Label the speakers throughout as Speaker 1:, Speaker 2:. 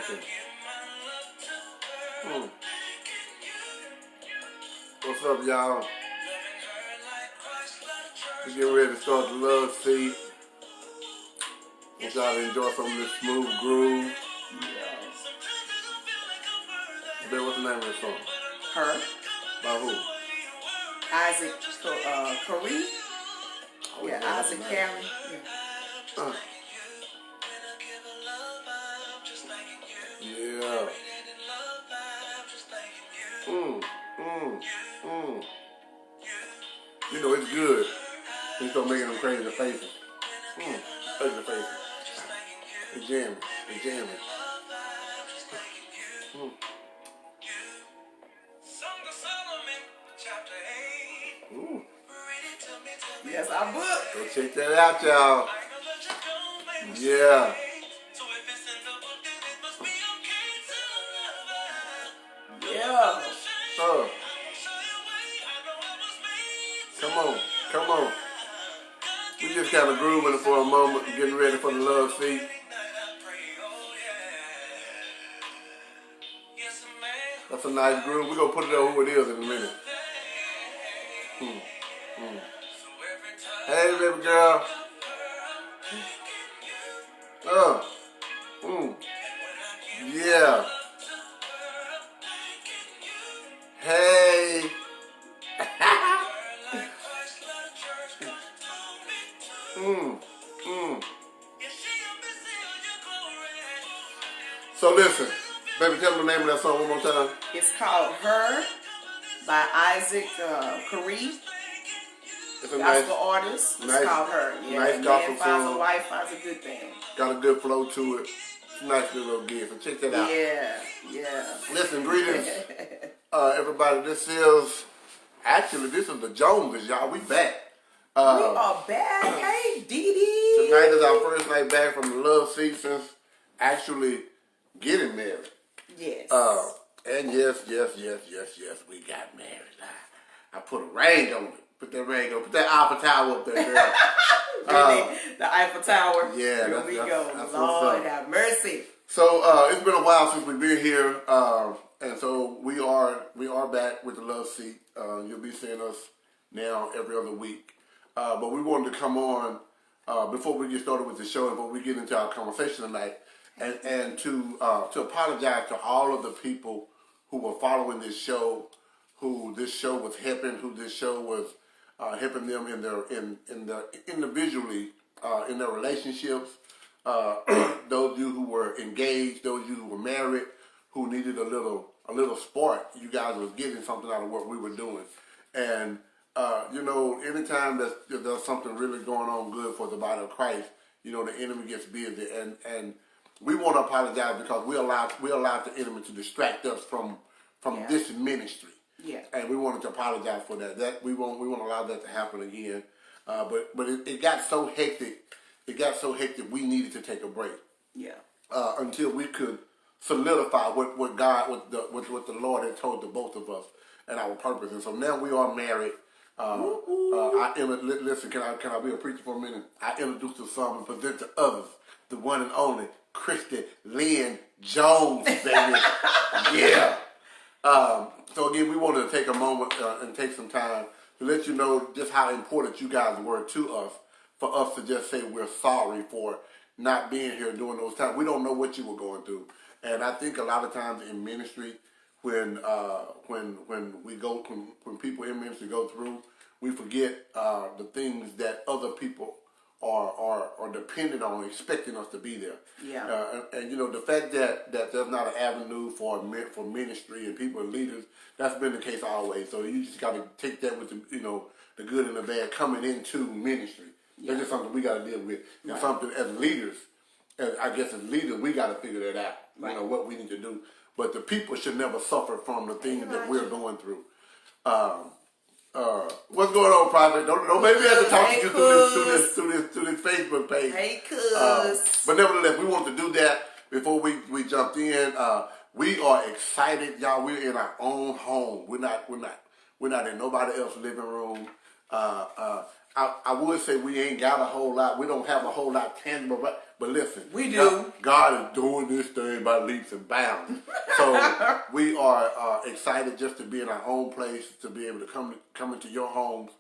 Speaker 1: Okay. What's up, y'all? We're getting ready to start the love seat. Hope y'all enjoy some of this smooth groove. Ben, what's the name of the song?
Speaker 2: Her.
Speaker 1: By who?
Speaker 2: Isaac Curry. Yeah, Isaac Carey.
Speaker 1: Yeah. You know, it's good. You start making them crazy faces. Crazy faces. It's jamming. It's jamming.
Speaker 2: Yes, I would.
Speaker 1: Go check that out, y'all. Yeah.
Speaker 2: Yeah.
Speaker 1: Come on. Come on. We just kind of grooving for a moment, getting ready for the love seat. That's a nice groove. We're going to put it on who it is in a minute. Hey, baby girl. Yeah. Hey. So listen, baby, tell me the name of that song one more time.
Speaker 2: It's called Her by Isaac Curry.
Speaker 1: It's a
Speaker 2: gospel artist. It's called Her. Yeah,
Speaker 1: nice gospel
Speaker 2: man finds
Speaker 1: song.
Speaker 2: a wife finds a good thing.
Speaker 1: Got a good flow to it. It's a nice little gift. So check that out.
Speaker 2: Yeah.
Speaker 1: Listen, greetings, everybody. This is the Joneses, y'all. We back.
Speaker 2: We are back. Hey, Dee Dee.
Speaker 1: Tonight is our first night back from the love seat since actually getting married.
Speaker 2: Yes.
Speaker 1: And yes, we got married. I put a ring on it. Put that ring on. Put that Eiffel Tower up there, girl.
Speaker 2: Really? The Eiffel Tower?
Speaker 1: Yeah.
Speaker 2: Here we go. Lord have mercy.
Speaker 1: So it's been a while since we've been here, and so we are back with the love seat. You'll be seeing us now every other week. But we wanted to come on before we get started with the show and before we get into our conversation tonight, and to apologize to all of the people who were following this show, who this show was helping, who this show was helping them in their individually in their relationships. Those of you who were engaged, those of you who were married, who needed a little spark, you guys was getting something out of what we were doing, and. Anytime there's something really going on good for the body of Christ, the enemy gets busy, and we want to apologize because we allowed the enemy to distract us from this ministry.
Speaker 2: Yeah.
Speaker 1: And we wanted to apologize for that. That we won't allow that to happen again. But it got so hectic. It got so hectic. We needed to take a break.
Speaker 2: Yeah.
Speaker 1: Until we could solidify what the Lord had told the both of us and our purpose. And so now we are married. Listen, can I be a preacher for a minute? I introduce to some and present to others the one and only Christy Lynn Jones, baby. Yeah. So again, we wanted to take a moment and take some time to let you know just how important you guys were to us, for us to just say we're sorry for not being here during those times. We don't know what you were going through, and I think a lot of times in ministry, when people in ministry go through, we forget the things that other people are dependent on, expecting us to be there.
Speaker 2: Yeah.
Speaker 1: And the fact that there's not an avenue for ministry and people and leaders, that's been the case always. So you just got to take that with the good and the bad coming into ministry.
Speaker 2: Yeah.
Speaker 1: That's just something we got to deal with. And something as leaders, we got to figure that out.
Speaker 2: Right.
Speaker 1: What we need to do. But the people should never suffer from the things that we're going through. What's going on, Prophet? Don't make me have to talk to you through this Facebook page.
Speaker 2: Hey, cuz.
Speaker 1: But nevertheless, we want to do that before we jumped in. We are excited, y'all. We're in our own home. We're not in nobody else's living room. I I would say we ain't got a whole lot. We don't have a whole lot tangible, but listen,
Speaker 2: We do.
Speaker 1: God is doing this thing by leaps and bounds. So we are excited just to be in our own place, to be able to come into your homes,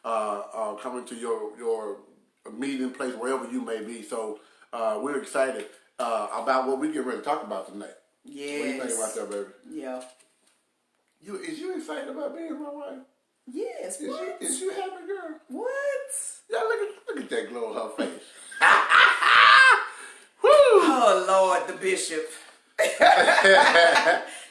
Speaker 1: come into your meeting place, wherever you may be. So we're excited about what we get ready to talk about tonight.
Speaker 2: Yes.
Speaker 1: What do you think about that, baby?
Speaker 2: Yeah.
Speaker 1: Is you excited about being my wife?
Speaker 2: Yes. What?
Speaker 1: Is you happy, girl?
Speaker 2: What?
Speaker 1: Yeah, look at that glow on her face. Woo!
Speaker 2: Oh Lord, the bishop.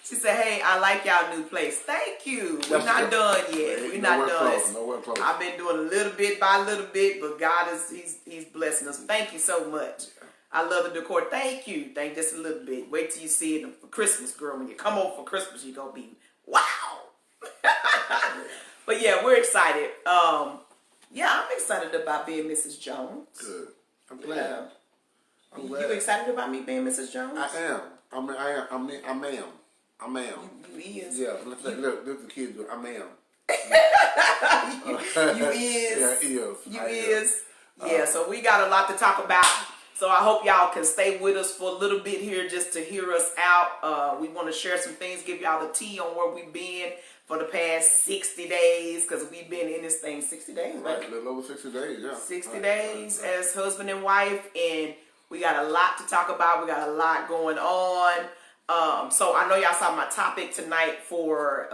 Speaker 2: She said, "Hey, I like y'all new place. Thank you. We're not done yet. We're not done.
Speaker 1: Nowhere close.
Speaker 2: I've been doing a little bit by little bit, but God He's blessing us. Thank you so much. I love the decor. Thank you. Thank just a little bit. Wait till you see it for Christmas, girl. When you come over for Christmas, you're gonna be wow." But yeah, we're excited. Yeah, I'm excited about being Mrs. Jones.
Speaker 1: Good. I'm glad.
Speaker 2: Yeah.
Speaker 1: I'm glad.
Speaker 2: You excited about me being Mrs. Jones?
Speaker 1: I am. I am.
Speaker 2: You is.
Speaker 1: Yeah. Look, this is the kids. I am.
Speaker 2: You is.
Speaker 1: Yeah, is.
Speaker 2: You
Speaker 1: I
Speaker 2: is. Yeah, so we got a lot to talk about. So I hope y'all can stay with us for a little bit here just to hear us out. We want to share some things, give y'all the tea on where we've been for the past 60 days, because we've been in this thing 60 days,
Speaker 1: Right, a little over 60 days, yeah.
Speaker 2: 60 days as husband and wife, and we got a lot to talk about. We got a lot going on. So I know y'all saw my topic tonight for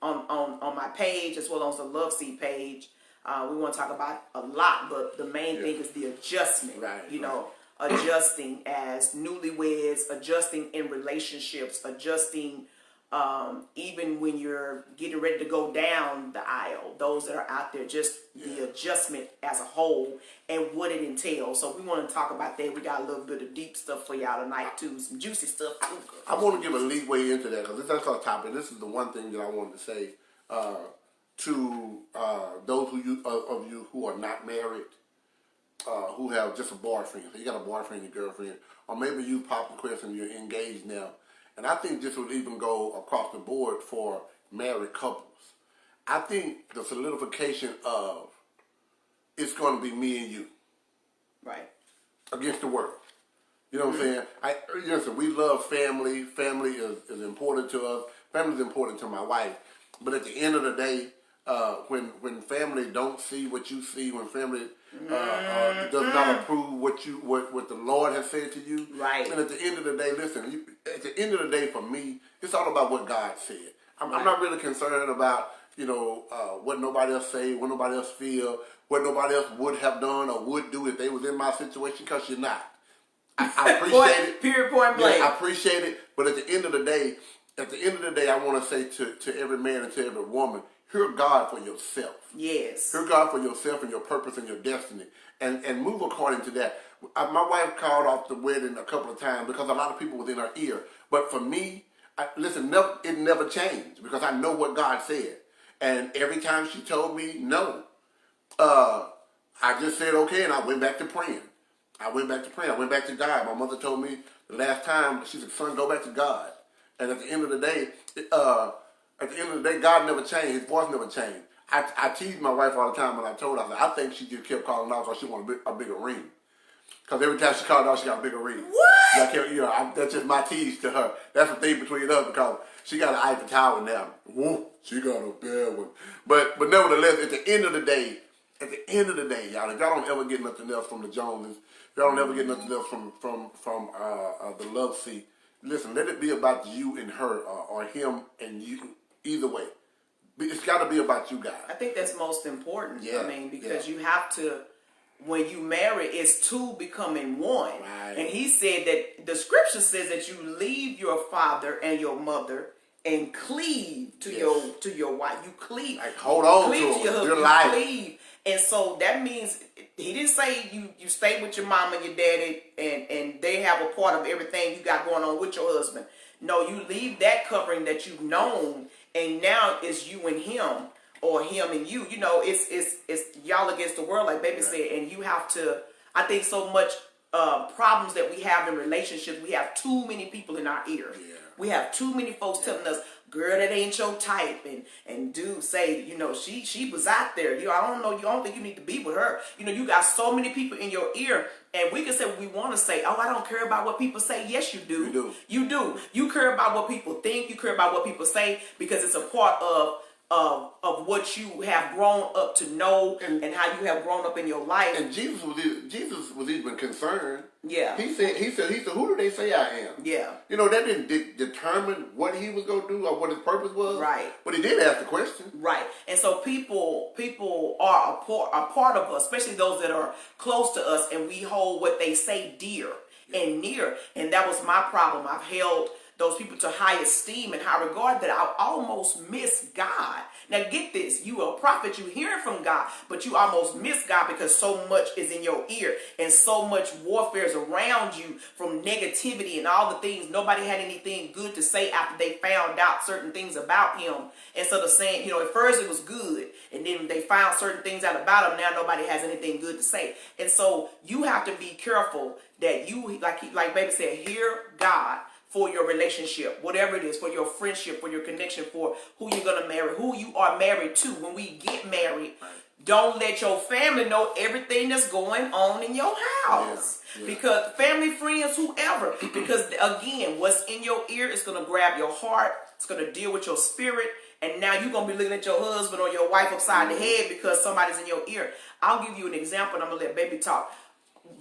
Speaker 2: on my page as well as the Love Seat page. We want to talk about a lot, but the main thing is the adjustment.
Speaker 1: Right,
Speaker 2: you know, adjusting as newlyweds, adjusting in relationships, adjusting even when you're getting ready to go down the aisle. Those that are out there, just the adjustment as a whole and what it entails. So we want to talk about that. We got a little bit of deep stuff for y'all tonight too, some juicy stuff too.
Speaker 1: I want to give a leeway into that because that's our topic. This is the one thing that I wanted to say to those of you who are not married, who have just a boyfriend. So you got a boyfriend and girlfriend, or maybe you popped the question, you're engaged now. And I think this would even go across the board for married couples. I think the solidification of it's going to be me and you.
Speaker 2: Right.
Speaker 1: Against the world. You know what I'm saying? Listen, we love family. Family is important to us. Family is important to my wife. But at the end of the day, when family don't see what you see, when family does not approve what the Lord has said to you,
Speaker 2: right?
Speaker 1: And at the end of the day, listen. At the end of the day, for me, it's all about what God said. I'm not really concerned about what nobody else say, what nobody else feel, what nobody else would have done or would do if they was in my situation. Because you're not. I appreciate it.
Speaker 2: Period. Point blank.
Speaker 1: Yeah, I appreciate it. But at the end of the day, I want to say to every man and to every woman, hear God for yourself.
Speaker 2: Yes.
Speaker 1: Hear God for yourself and your purpose and your destiny. And move according to that. My wife called off the wedding a couple of times because a lot of people was in her ear. But for me, it never changed because I know what God said. And every time she told me no, I just said okay, and I went back to praying. I went back to God. My mother told me the last time, she said, "Son, go back to God." And at the end of the day, God never changed. His voice never changed. I tease my wife all the time when I told her, I think she just kept calling out because she wanted a bigger ring. Because every time she called out, she got a bigger ring.
Speaker 2: What?
Speaker 1: That's just my tease to her. That's the thing between us because she got an Eiffel Tower now. Woo, she got a bad one. But nevertheless, at the end of the day, y'all, if y'all don't ever get nothing else from the Joneses, if y'all don't ever get nothing else from the Love Seat, listen, let it be about you and her or him and you. Either way. It's got to be about you guys.
Speaker 2: I think that's most important.
Speaker 1: Yeah.
Speaker 2: I mean, because you have to, when you marry, it's two becoming one.
Speaker 1: Right.
Speaker 2: And he said that the scripture says that you leave your father and your mother and cleave to your wife. You cleave.
Speaker 1: Like, hold on
Speaker 2: cleave
Speaker 1: to
Speaker 2: your husband.
Speaker 1: your life.
Speaker 2: Cleave. And so that means he didn't say you stay with your mom and your daddy and they have a part of everything you got going on with your husband. No, you leave that covering that you've known, and now it's you and him, or him and you. You know, it's y'all against the world, like Baby said, and you have to. I think so much problems that we have in relationships. We have too many people in our ear.
Speaker 1: Yeah.
Speaker 2: We have too many folks telling us, girl, that ain't your type, and dude say, she was out there. I don't know, you don't think you need to be with her. You got so many people in your ear, and we can say what we want to say. Oh, I don't care about what people say. Yes, you do.
Speaker 1: You do.
Speaker 2: You do. You care about what people think. You care about what people say because it's a part of what you have grown up to know and how you have grown up in your life.
Speaker 1: And Jesus was even concerned.
Speaker 2: Yeah.
Speaker 1: He said, who do they say I am?
Speaker 2: Yeah.
Speaker 1: That didn't determine what he was going to do or what his purpose was.
Speaker 2: Right.
Speaker 1: But he did ask the question.
Speaker 2: Right. And so people are a part of us, especially those that are close to us, and we hold what they say dear and near. And that was my problem. I've held those people to high esteem and high regard that I almost miss God. Now get this, you are a prophet, you hearing from God, but you almost miss God because so much is in your ear and so much warfare is around you from negativity and all the things. Nobody had anything good to say after they found out certain things about him. Instead of saying, at first it was good, and then they found certain things out about him. Now nobody has anything good to say. And so you have to be careful that you, like baby said, hear God for your relationship, whatever it is, for your friendship, for your connection, for who you're going to marry, who you are married to. When we get married, don't let your family know everything that's going on in your house. Yeah. Because family, friends, whoever. Because again, what's in your ear is going to grab your heart. It's going to deal with your spirit. And now you're going to be looking at your husband or your wife upside the head because somebody's in your ear. I'll give you an example and I'm going to let baby talk.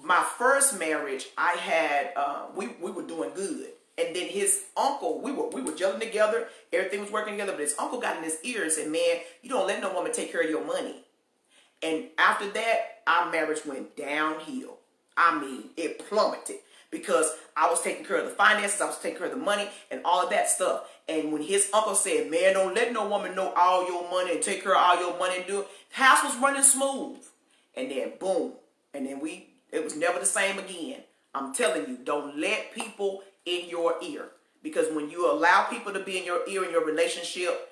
Speaker 2: My first marriage, I had, we were doing good. And then his uncle, we were gelling together. Everything was working together. But his uncle got in his ear and said, man, you don't let no woman take care of your money. And after that, our marriage went downhill. I mean, it plummeted. Because I was taking care of the finances. I was taking care of the money and all of that stuff. And when his uncle said, man, don't let no woman know all your money and take care of all your money and do it. The house was running smooth. And then boom. And then it was never the same again. I'm telling you, don't let people in your ear, because when you allow people to be in your ear in your relationship,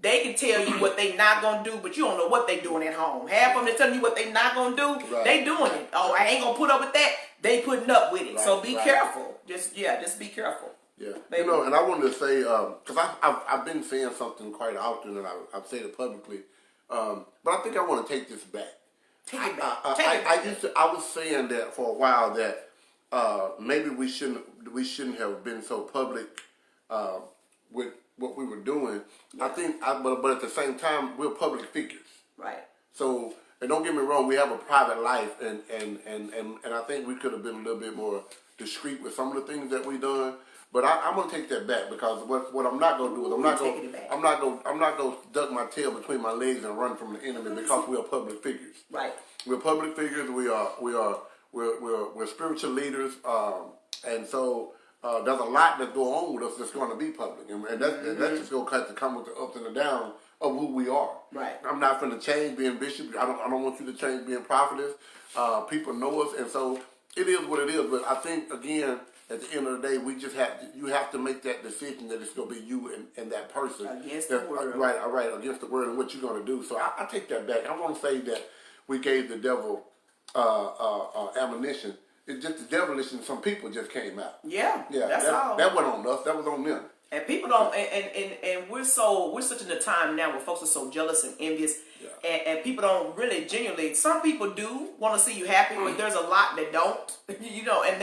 Speaker 2: they can tell you what they not gonna do, but you don't know what they doing at home. Half of them they telling you what they not gonna do, right. They doing it. Oh, I ain't gonna put up with that. They putting up with it. Right, so be careful. Just be careful.
Speaker 1: Yeah, and I wanted to say because I've been saying something quite often, and I've said it publicly, but I think I want to take this back.
Speaker 2: Take it back.
Speaker 1: I was saying that for a while that. Maybe we shouldn't have been so public with what we were doing. Yeah. I think, but at the same time, we're public figures. Right. So, and don't get me wrong, we have a private life, and I think we could have been a little bit more discreet with some of the things that we done. But I'm gonna take that back because what I'm not gonna do is I'm not gonna duck my tail between my legs and run from the enemy because we are public figures. Right. We're public figures. We're spiritual leaders, and so there's a lot that go on with us that's going to be public, and that's just going to have to come with the ups and the downs of who we are. Right. I'm not going to change being bishop. I don't want you to change being prophetess. People know us, and so it is what it is. But I think again, at the end of the day, you have to make that decision that it's going to be you and that person
Speaker 2: against the word.
Speaker 1: Right, against the word and what you're going to do. So I take that back. I want to say that we gave the devil ammunition. It's just the devilish and some people just came out. Yeah. That's all. That wasn't on us. That was on them.
Speaker 2: And people don't. And we're such in a time now where folks are so jealous and envious. Yeah. And people don't really genuinely. Some people do want to see you happy, but there's a lot that don't. And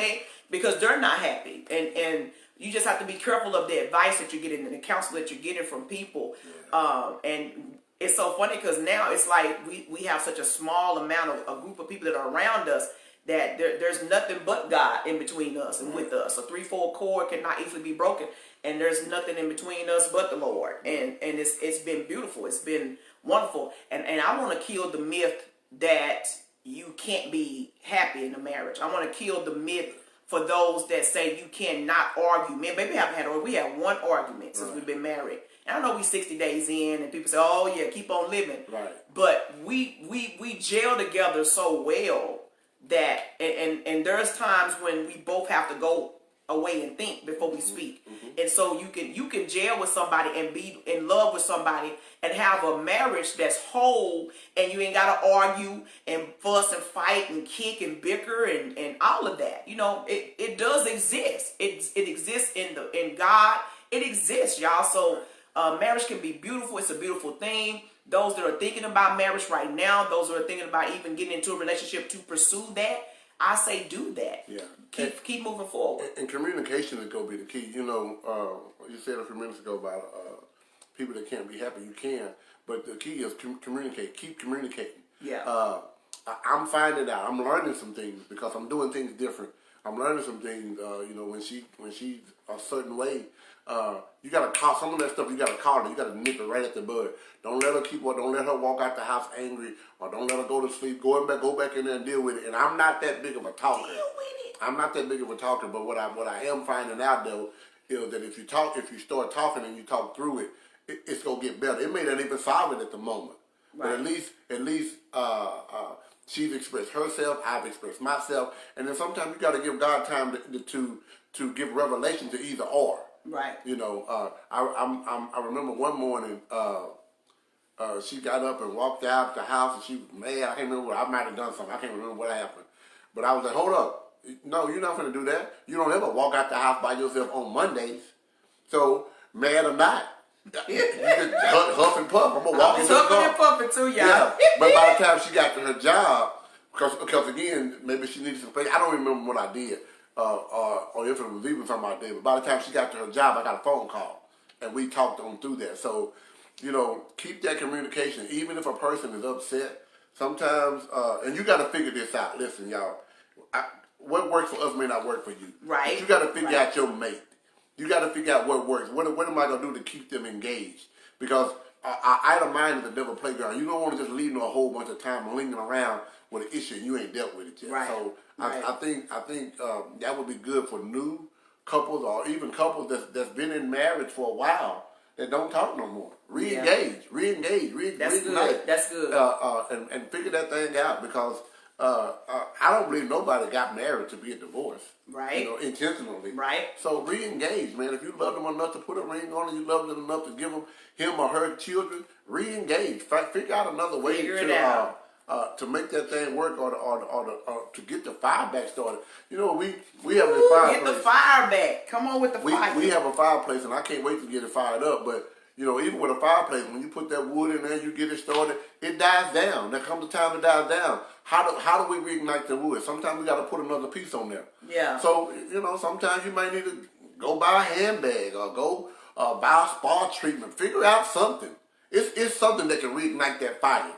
Speaker 2: because they're not happy. And you just have to be careful of the advice that you're getting and the counsel that you're getting from people. Yeah. And it's so funny because now it's like we have such a small amount of a group of people that are around us that there's nothing but God in between us and with us. A 3/4 cord cannot easily be broken, and there's nothing in between us but the Lord. And it's been beautiful. It's been wonderful. And I want to kill the myth that you can't be happy in a marriage. I want to kill the myth for those that say you cannot argue. Man, baby, we have one argument since we've been married. And I know we 60 days in, and people say, "Oh yeah, keep on living." Right. But we gel together so well that, and there's times when we both have to go away and think before we speak. And so you can jail with somebody and be in love with somebody and have a marriage that's whole, and you ain't gotta argue and fuss and fight and kick and bicker and all of that. You know, it does exist. It exists in God. It exists, y'all. So marriage can be beautiful. It's a beautiful thing. Those that are thinking about marriage right now, those that are thinking about even getting into a relationship to pursue that, I say do that.
Speaker 1: Yeah.
Speaker 2: Keep moving forward.
Speaker 1: And communication is going to be the key. You know, you said a few minutes ago about people that can't be happy. You can, but the key is communicate. Keep communicating.
Speaker 2: Yeah.
Speaker 1: I'm finding out. I'm learning some things because I'm doing things different. I'm learning some things. You know, when she's a certain way, you got to call some of that stuff. You got to call her. You got to nip it right at the bud. Don't let her don't let her walk out the house angry, or don't let her go to sleep. Go back in there and deal with it. And I'm not that big of a talker.
Speaker 2: Deal with it.
Speaker 1: I'm not that big of a talker. But what I am finding out though is that if you start talking and you talk through it, it's gonna get better. It may not even solve it at the moment,
Speaker 2: Right.
Speaker 1: but at least she's expressed herself. I've expressed myself, and then sometimes you got to give God time to give revelation to either or.
Speaker 2: Right.
Speaker 1: You know, I remember one morning she got up and walked out the house, and she was mad. I can't remember. I might have done something. I can't remember what happened, but I was like, hold up. No, you're not going to do that. You don't ever walk out the house by yourself on Mondays. So, mad or not, you just huff and puff. I'm going to walk into the
Speaker 2: Huffing
Speaker 1: car.
Speaker 2: and puffing too, y'all.
Speaker 1: Yeah, but by the time she got to her job, because again, maybe she needed some space. I don't remember what I did, or if it was even something I did. But by the time she got to her job, I got a phone call, and we talked on through that. So, you know, keep that communication. Even if a person is upset, sometimes, and you got to figure this out. Listen, y'all. What works for us may not work for you.
Speaker 2: Right.
Speaker 1: But you got to figure out your mate. You got to figure out what works. What am I going to do to keep them engaged? Because our idle mind is a devil playground. You don't want to just leave them a whole bunch of time lingering around with an issue and you ain't dealt with it yet.
Speaker 2: Right.
Speaker 1: So
Speaker 2: Right.
Speaker 1: I think that would be good for new couples or even couples that's been in marriage for a while that don't talk no more. Re-engage.
Speaker 2: That's
Speaker 1: reignite.
Speaker 2: good. That's good.
Speaker 1: And figure that thing out because I don't believe nobody got married to be a divorce.
Speaker 2: Right.
Speaker 1: You know, intentionally.
Speaker 2: Right.
Speaker 1: So re-engage, man. If you love them enough to put a ring on and you love them enough to give them him or her children, re-engage. Figure out another way
Speaker 2: Figure it out.
Speaker 1: To make that thing work or to get the fire back started. You know, we have this fireplace.
Speaker 2: Get the fire back. Come on with the fire.
Speaker 1: We have a fireplace and I can't wait to get it fired up, but you know, even with a fireplace, when you put that wood in there, you get it started, it dies down. There comes a time it dies down. How do we reignite the wood? Sometimes we got to put another piece on there.
Speaker 2: Yeah.
Speaker 1: So, you know, sometimes you might need to go buy a handbag or go buy a spa treatment. Figure out something. It's something that can reignite that fire.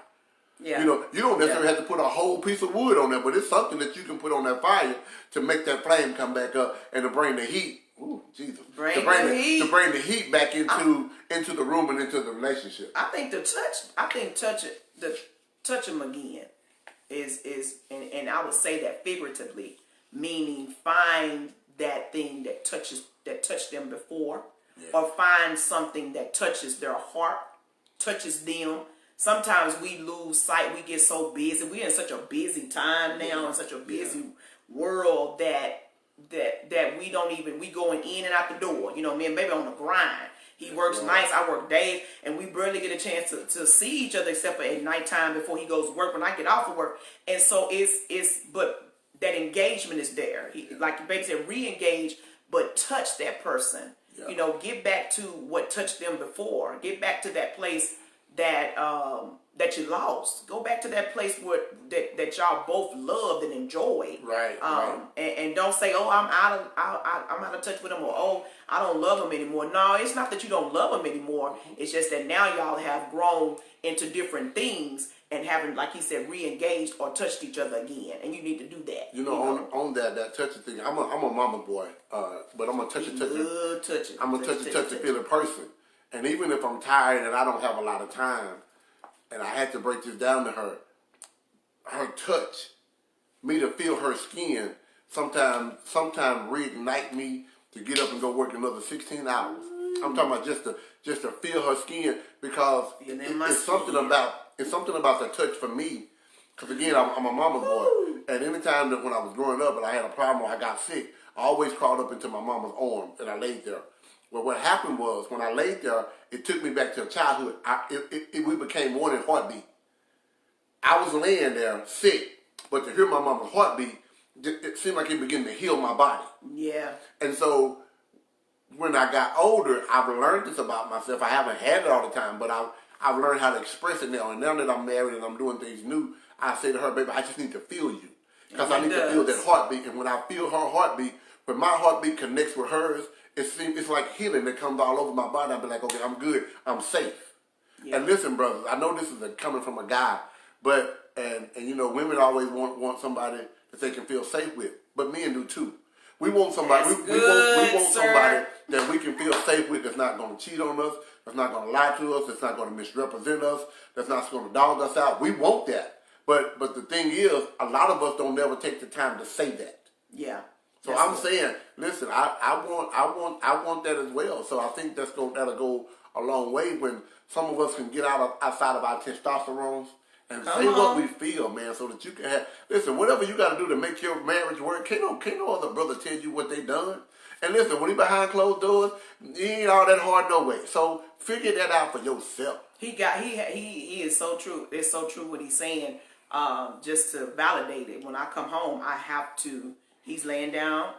Speaker 2: Yeah.
Speaker 1: You know, you don't necessarily have to put a whole piece of wood on there, but it's something that you can put on that fire to make that flame come back up and to bring the heat. Ooh, Jesus! To bring the heat back into the room and into the relationship.
Speaker 2: I think touch them again is and I would say that figuratively, meaning find that thing that touched them before, or find something that touches their heart, touches them. Sometimes we lose sight. We get so busy. We're in such a busy time now, in such a busy world that we don't even, we going in and out the door. You know, me and baby on the grind. He works nights, I work days, and we barely get a chance to see each other except for at nighttime before he goes to work when I get off of work. And so but that engagement is there. Like baby said, re-engage, but touch that person. Yeah. You know, get back to what touched them before. Get back to that place that you lost. Go back to that place where that y'all both loved and enjoyed.
Speaker 1: Right.
Speaker 2: And don't say, oh, I'm out of touch with him, or oh, I don't love him anymore. No, it's not that you don't love him anymore. Mm-hmm. It's just that now y'all have grown into different things and haven't, like he said, re-engaged or touched each other again. And you need to do that.
Speaker 1: You know, on that touchy thing, I'm a mama boy, but I'm a touchy. I'm a touchy feeling person. And even if I'm tired and I don't have a lot of time, and I had to break this down to her touch, me to feel her skin, sometimes reignite me to get up and go work another 16 hours. I'm talking about just to feel her skin, because it's something about the touch for me. Because again, I'm a mama boy, And anytime that when I was growing up and I had a problem or I got sick, I always crawled up into my mama's arm and I laid there. Well, what happened was when I laid there, it took me back to childhood. We became one in heartbeat. I was laying there sick, but to hear my mama's heartbeat, it seemed like it began to heal my body.
Speaker 2: Yeah.
Speaker 1: And so when I got older, I've learned this about myself. I haven't had it all the time, but I've learned how to express it now. And now that I'm married and I'm doing things new, I say to her, baby, I just need to feel you. Because I need to feel that heartbeat. And when I feel her heartbeat, when my heartbeat connects with hers, it's like healing that comes all over my body. I'll be like, okay, I'm good. I'm safe. Yeah. And listen, brothers, I know this is coming from a guy, but, and you know, women always want somebody that they can feel safe with. But men do too. We want somebody, we want somebody that we can feel safe with that's not going to cheat on us, that's not going to lie to us, that's not going to misrepresent us, that's not going to dog us out. We want that. But the thing is, a lot of us don't ever take the time to say that.
Speaker 2: Yeah.
Speaker 1: So I'm saying, listen, I want that as well. So I think that'll go a long way when some of us can get outside of our testosterone and say what we feel, man, so that you can have. Listen, whatever you got to do to make your marriage work, can't no other brother tell you what they done. And listen, when he behind closed doors, he ain't all that hard no way. So figure that out for yourself.
Speaker 2: He is so true. It's so true what he's saying. Just to validate it, when I come home, I have to. He's laying down.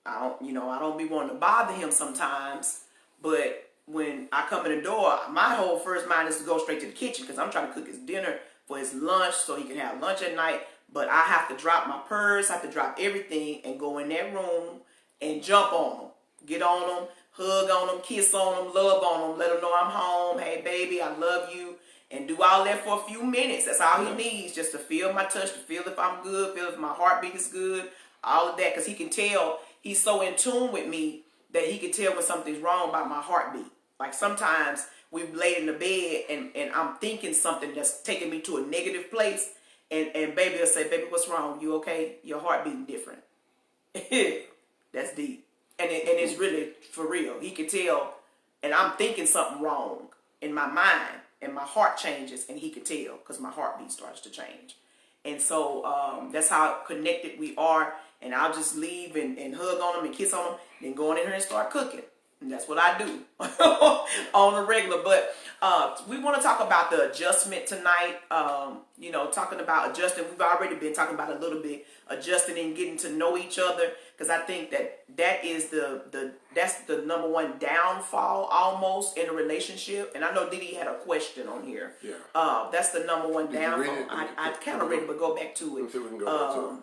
Speaker 2: I don't be wanting to bother him sometimes, but when I come in the door, my whole first mind is to go straight to the kitchen because I'm trying to cook his dinner for his lunch so he can have lunch at night. But I have to drop my purse, I have to drop everything and go in that room and jump on him, get on him, hug on him, kiss on him, love on him, let him know I'm home. Hey, baby, I love you. And do all that for a few minutes. That's all he needs, just to feel my touch, to feel if I'm good, feel if my heartbeat is good, all of that. Because he can tell, he's so in tune with me that he can tell when something's wrong about my heartbeat. Like sometimes we've laid in the bed and I'm thinking something that's taking me to a negative place. And baby will say, baby, what's wrong? You okay? Your heart beating different. That's deep. And it's really for real. He can tell, and I'm thinking something wrong in my mind. And my heart changes, and he could tell because my heartbeat starts to change. And so that's how connected we are. And I'll just leave and hug on him and kiss on him, then go in here and start cooking. And that's what I do on a regular. But we want to talk about the adjustment tonight. Talking about adjusting. We've already been talking about a little bit adjusting and getting to know each other, because I think that is that's the number one downfall almost in a relationship. And I know Didi had a question on here. Yeah. That's the number one downfall. I kind of read it, but go back to it.
Speaker 1: Let's see if we can go back to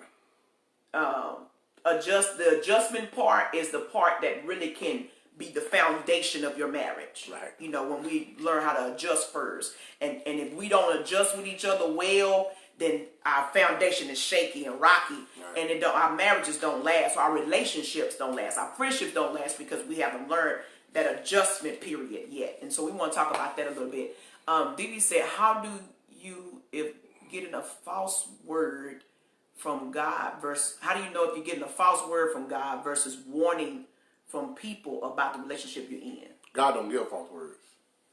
Speaker 1: it.
Speaker 2: The adjustment part is the part that really can be the foundation of your marriage.
Speaker 1: Right.
Speaker 2: When we learn how to adjust first. And if we don't adjust with each other well, then our foundation is shaky and rocky. Right. And our marriages don't last. Our relationships don't last. Our friendships don't last because we haven't learned that adjustment period yet. And so we want to talk about that a little bit. Didi said, how do you, if getting a false word from God versus, how do you know if you're getting a false word from God versus warning from people about the relationship you're in?
Speaker 1: God don't give false words.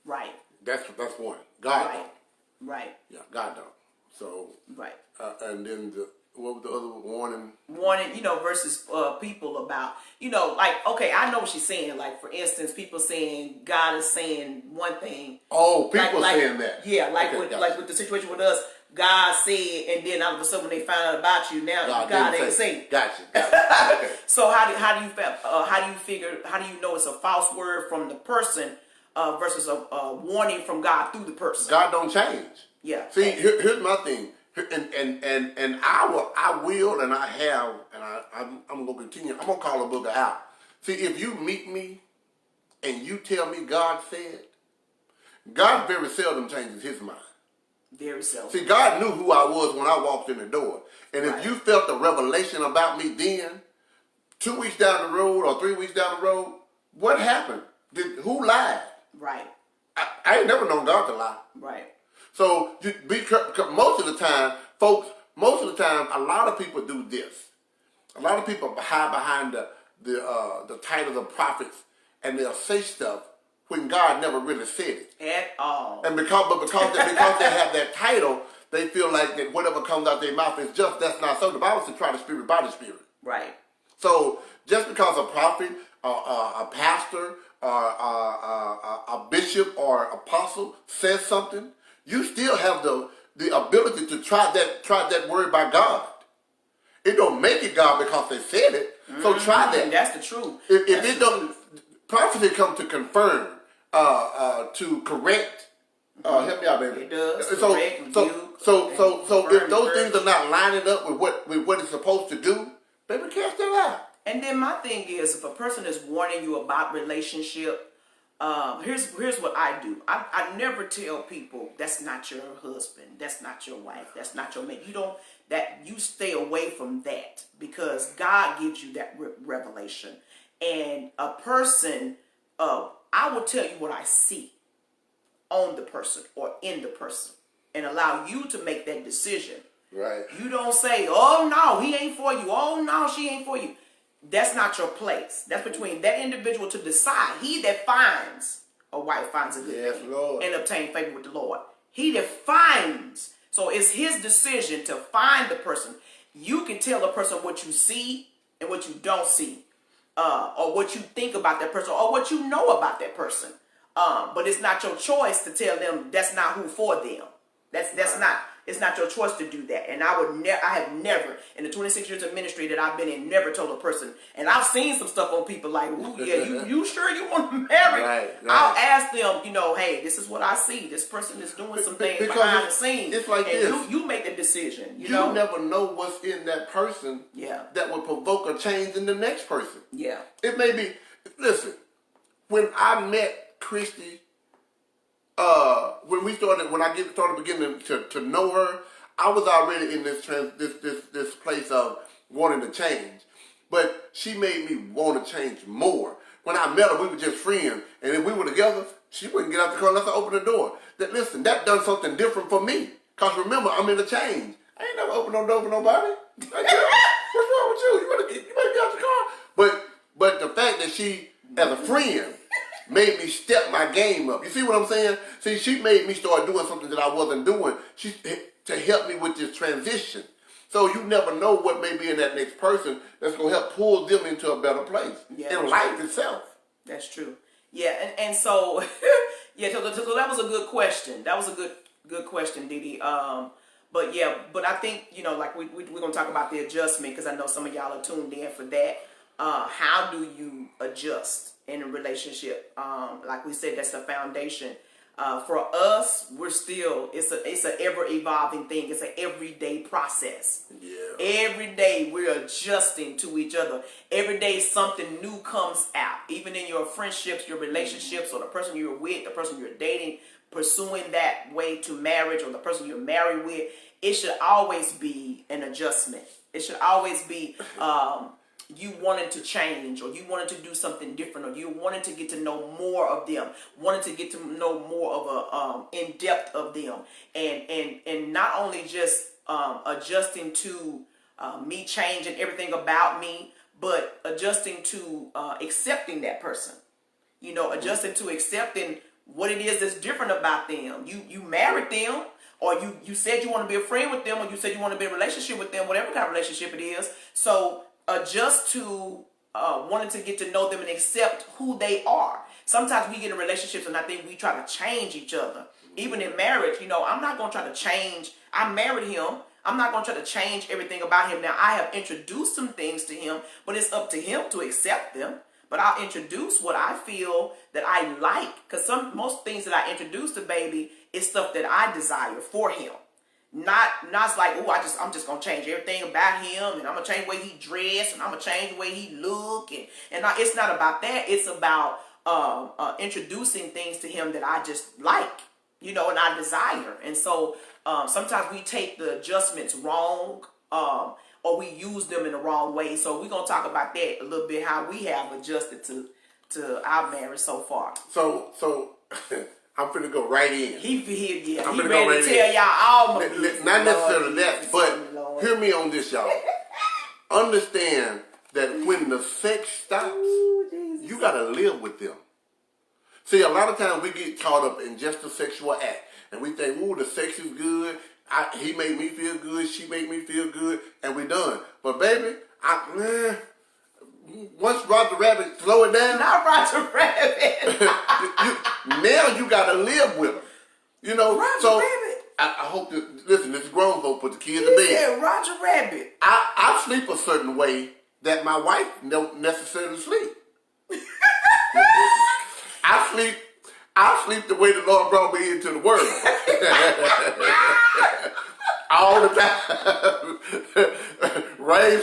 Speaker 2: Right.
Speaker 1: That's one. God
Speaker 2: right.
Speaker 1: don't.
Speaker 2: Right.
Speaker 1: Yeah, God don't. So.
Speaker 2: Right.
Speaker 1: And then what was the other warning?
Speaker 2: Warning, versus people about, okay, I know what she's saying. Like, for instance, people saying God is saying one thing.
Speaker 1: Oh, people saying that.
Speaker 2: Yeah, with the situation with us. God said, and then all of a sudden when they find out about you, now God ain't saying.
Speaker 1: Gotcha. Okay.
Speaker 2: So how do you know it's a false word from the person versus a warning from God through the person?
Speaker 1: God don't change.
Speaker 2: Yeah.
Speaker 1: See, here's my thing, and I will, and I have, and I'm gonna continue. I'm gonna call a booger out. See, if you meet me and you tell me God said, God very seldom changes His mind.
Speaker 2: Very seldom.
Speaker 1: See, God knew who I was when I walked in the door. And if you felt a revelation about me then, 2 weeks down the road or 3 weeks down the road, what happened? Who lied?
Speaker 2: Right.
Speaker 1: I ain't never known God to lie.
Speaker 2: Right.
Speaker 1: So most of the time, folks, a lot of people do this. A lot of people hide behind the titles of prophets, and they'll say stuff when God never really said it
Speaker 2: at all.
Speaker 1: And because they have that title, they feel like that whatever comes out their mouth is just. That's not so. The Bible says try the spirit by the spirit.
Speaker 2: Right.
Speaker 1: So just because a prophet, a pastor, or a bishop or apostle says something, you still have the ability to try that word by God. It don't make it God because they said it. So try that.
Speaker 2: That's the truth.
Speaker 1: If it don't, prophecy come to confirm, to correct. Help me out, baby.
Speaker 2: It does.
Speaker 1: So
Speaker 2: Correct,
Speaker 1: if those things are not lining up with what it's supposed to do, baby, cast that out.
Speaker 2: And then my thing is, if a person is warning you about relationship, here's what I do. I never tell people that's not your husband, that's not your wife, that's not your mate. You stay away from that because God gives you that revelation. And a person, I will tell you what I see on the person or in the person and allow you to make that decision.
Speaker 1: Right.
Speaker 2: You don't say, oh no, he ain't for you. Oh no, she ain't for you. That's not your place. That's between that individual to decide. He that finds a wife finds a good thing
Speaker 1: Lord.
Speaker 2: and obtain favor with the Lord. He that finds. So it's his decision to find the person. You can tell a person what you see and what you don't see, or what you think about that person, or what you know about that person. But it's not your choice to tell them that's not who for them. That's not. It's not your choice to do that. And I have never, in the 26 years of ministry that I've been in, never told a person. And I've seen some stuff on people like, ooh, yeah, you sure you want to marry?
Speaker 1: Right.
Speaker 2: I'll ask them, hey, this is what I see. This person is doing some things behind the scenes.
Speaker 1: It's like
Speaker 2: and
Speaker 1: this.
Speaker 2: You make the decision. You
Speaker 1: never know what's in that person that will provoke a change in the next person.
Speaker 2: Yeah.
Speaker 1: It may be, listen, when I met Christy, when I started beginning to know her, I was already in this place of wanting to change. But she made me want to change more. When I met her, we were just friends. And if we were together, she wouldn't get out the car unless I opened the door. That done something different for me. Because remember, I'm in a change. I ain't never opened no door for nobody. What's wrong with you? You better get out the car. But the fact that she, as a friend, made me step my game up. You see what I'm saying? See, she made me start doing something that I wasn't doing to help me with this transition. So you never know what may be in that next person that's going to help pull them into a better place in life itself.
Speaker 2: That's true. Yeah, and so, so that was a good question. That was a good question, Didi. But I think, like we're going to talk about the adjustment because I know some of y'all are tuned in for that. How do you adjust in a relationship? Like we said, that's the foundation. For us, we're still, it's an ever evolving thing. It's an everyday process.
Speaker 1: Yeah.
Speaker 2: Every day we're adjusting to each other. Every day something new comes out. Even in your friendships, your relationships, or the person you're with, the person you're dating, pursuing that way to marriage, or the person you're married with, it should always be an adjustment. It should always be, you wanted to change, or you wanted to do something different, or you wanted to get to know more of them, wanted to get to know more of in depth of them, and not only just adjusting to me changing everything about me, but adjusting to accepting that person. Adjusting to accepting what it is that's different about them. You married them, or you said you want to be a friend with them, or you said you want to be in a relationship with them, whatever kind of relationship it is. So adjust to wanting to get to know them and accept who they are. Sometimes we get in relationships and I think we try to change each other. Even in marriage, I'm not going to try to change. I married him. I'm not going to try to change everything about him. Now, I have introduced some things to him, but it's up to him to accept them. But I'll introduce what I feel that I like, because most things that I introduce to baby is stuff that I desire for him. Not like, I'm just gonna change everything about him, and I'm gonna change the way he dressed, and I'm gonna change the way he look, and it's not about that. It's about introducing things to him that I just like, and I desire. And so sometimes we take the adjustments wrong, or we use them in the wrong way. So we're gonna talk about that a little bit, how we have adjusted to our marriage so far.
Speaker 1: So I'm finna go right in.
Speaker 2: He ready to
Speaker 1: right
Speaker 2: tell y'all all my
Speaker 1: not necessarily that, but hear me on this, y'all. Understand that when the sex stops, you gotta live with them. See, a lot of times we get caught up in just the sexual act, and we think, ooh, the sex is good. he made me feel good, she made me feel good, and we done. But baby, once Roger Rabbit slow it down,
Speaker 2: Not Roger Rabbit.
Speaker 1: now you gotta live with him. You know,
Speaker 2: Roger
Speaker 1: so
Speaker 2: Rabbit.
Speaker 1: I hope that, listen, this is grown folks, put the kids
Speaker 2: He
Speaker 1: to bed.
Speaker 2: said Roger Rabbit.
Speaker 1: I sleep a certain way that my wife don't necessarily sleep. I sleep the way the Lord brought me into the world. All the time. Rain,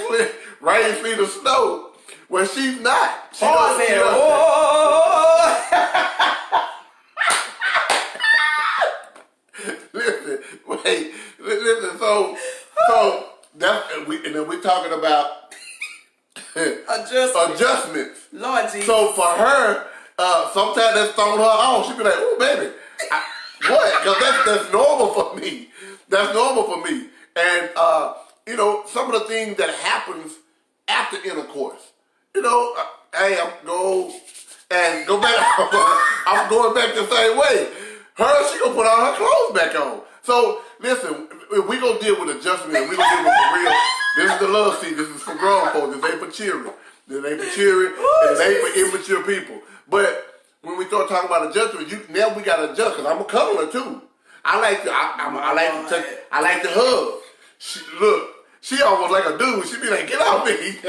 Speaker 1: sleet, or snow. Well, she's not. She
Speaker 2: Oh,
Speaker 1: don't-
Speaker 2: said, oh.
Speaker 1: Listen. So that's and then we're talking about adjustments.
Speaker 2: Lord Jesus.
Speaker 1: So for her, sometimes that's throwing her off. She be like, "Oh, baby, what?" Because that's normal for me. That's normal for me. And you know, some of the things that happens after intercourse. You know, hey, I'm go back. I'm going back the same way. Her, she gonna put all her clothes back on. So listen, we gonna deal with adjustment. We gonna deal with for real. This is the love seat. This is for grown folks. This ain't for children. This ain't for children. And it ain't for immature people. But when we start talking about adjustment, now we gotta adjust. Cause I'm a cuddler too. I like to hug. She almost like a dude. She be like, "Get off me,"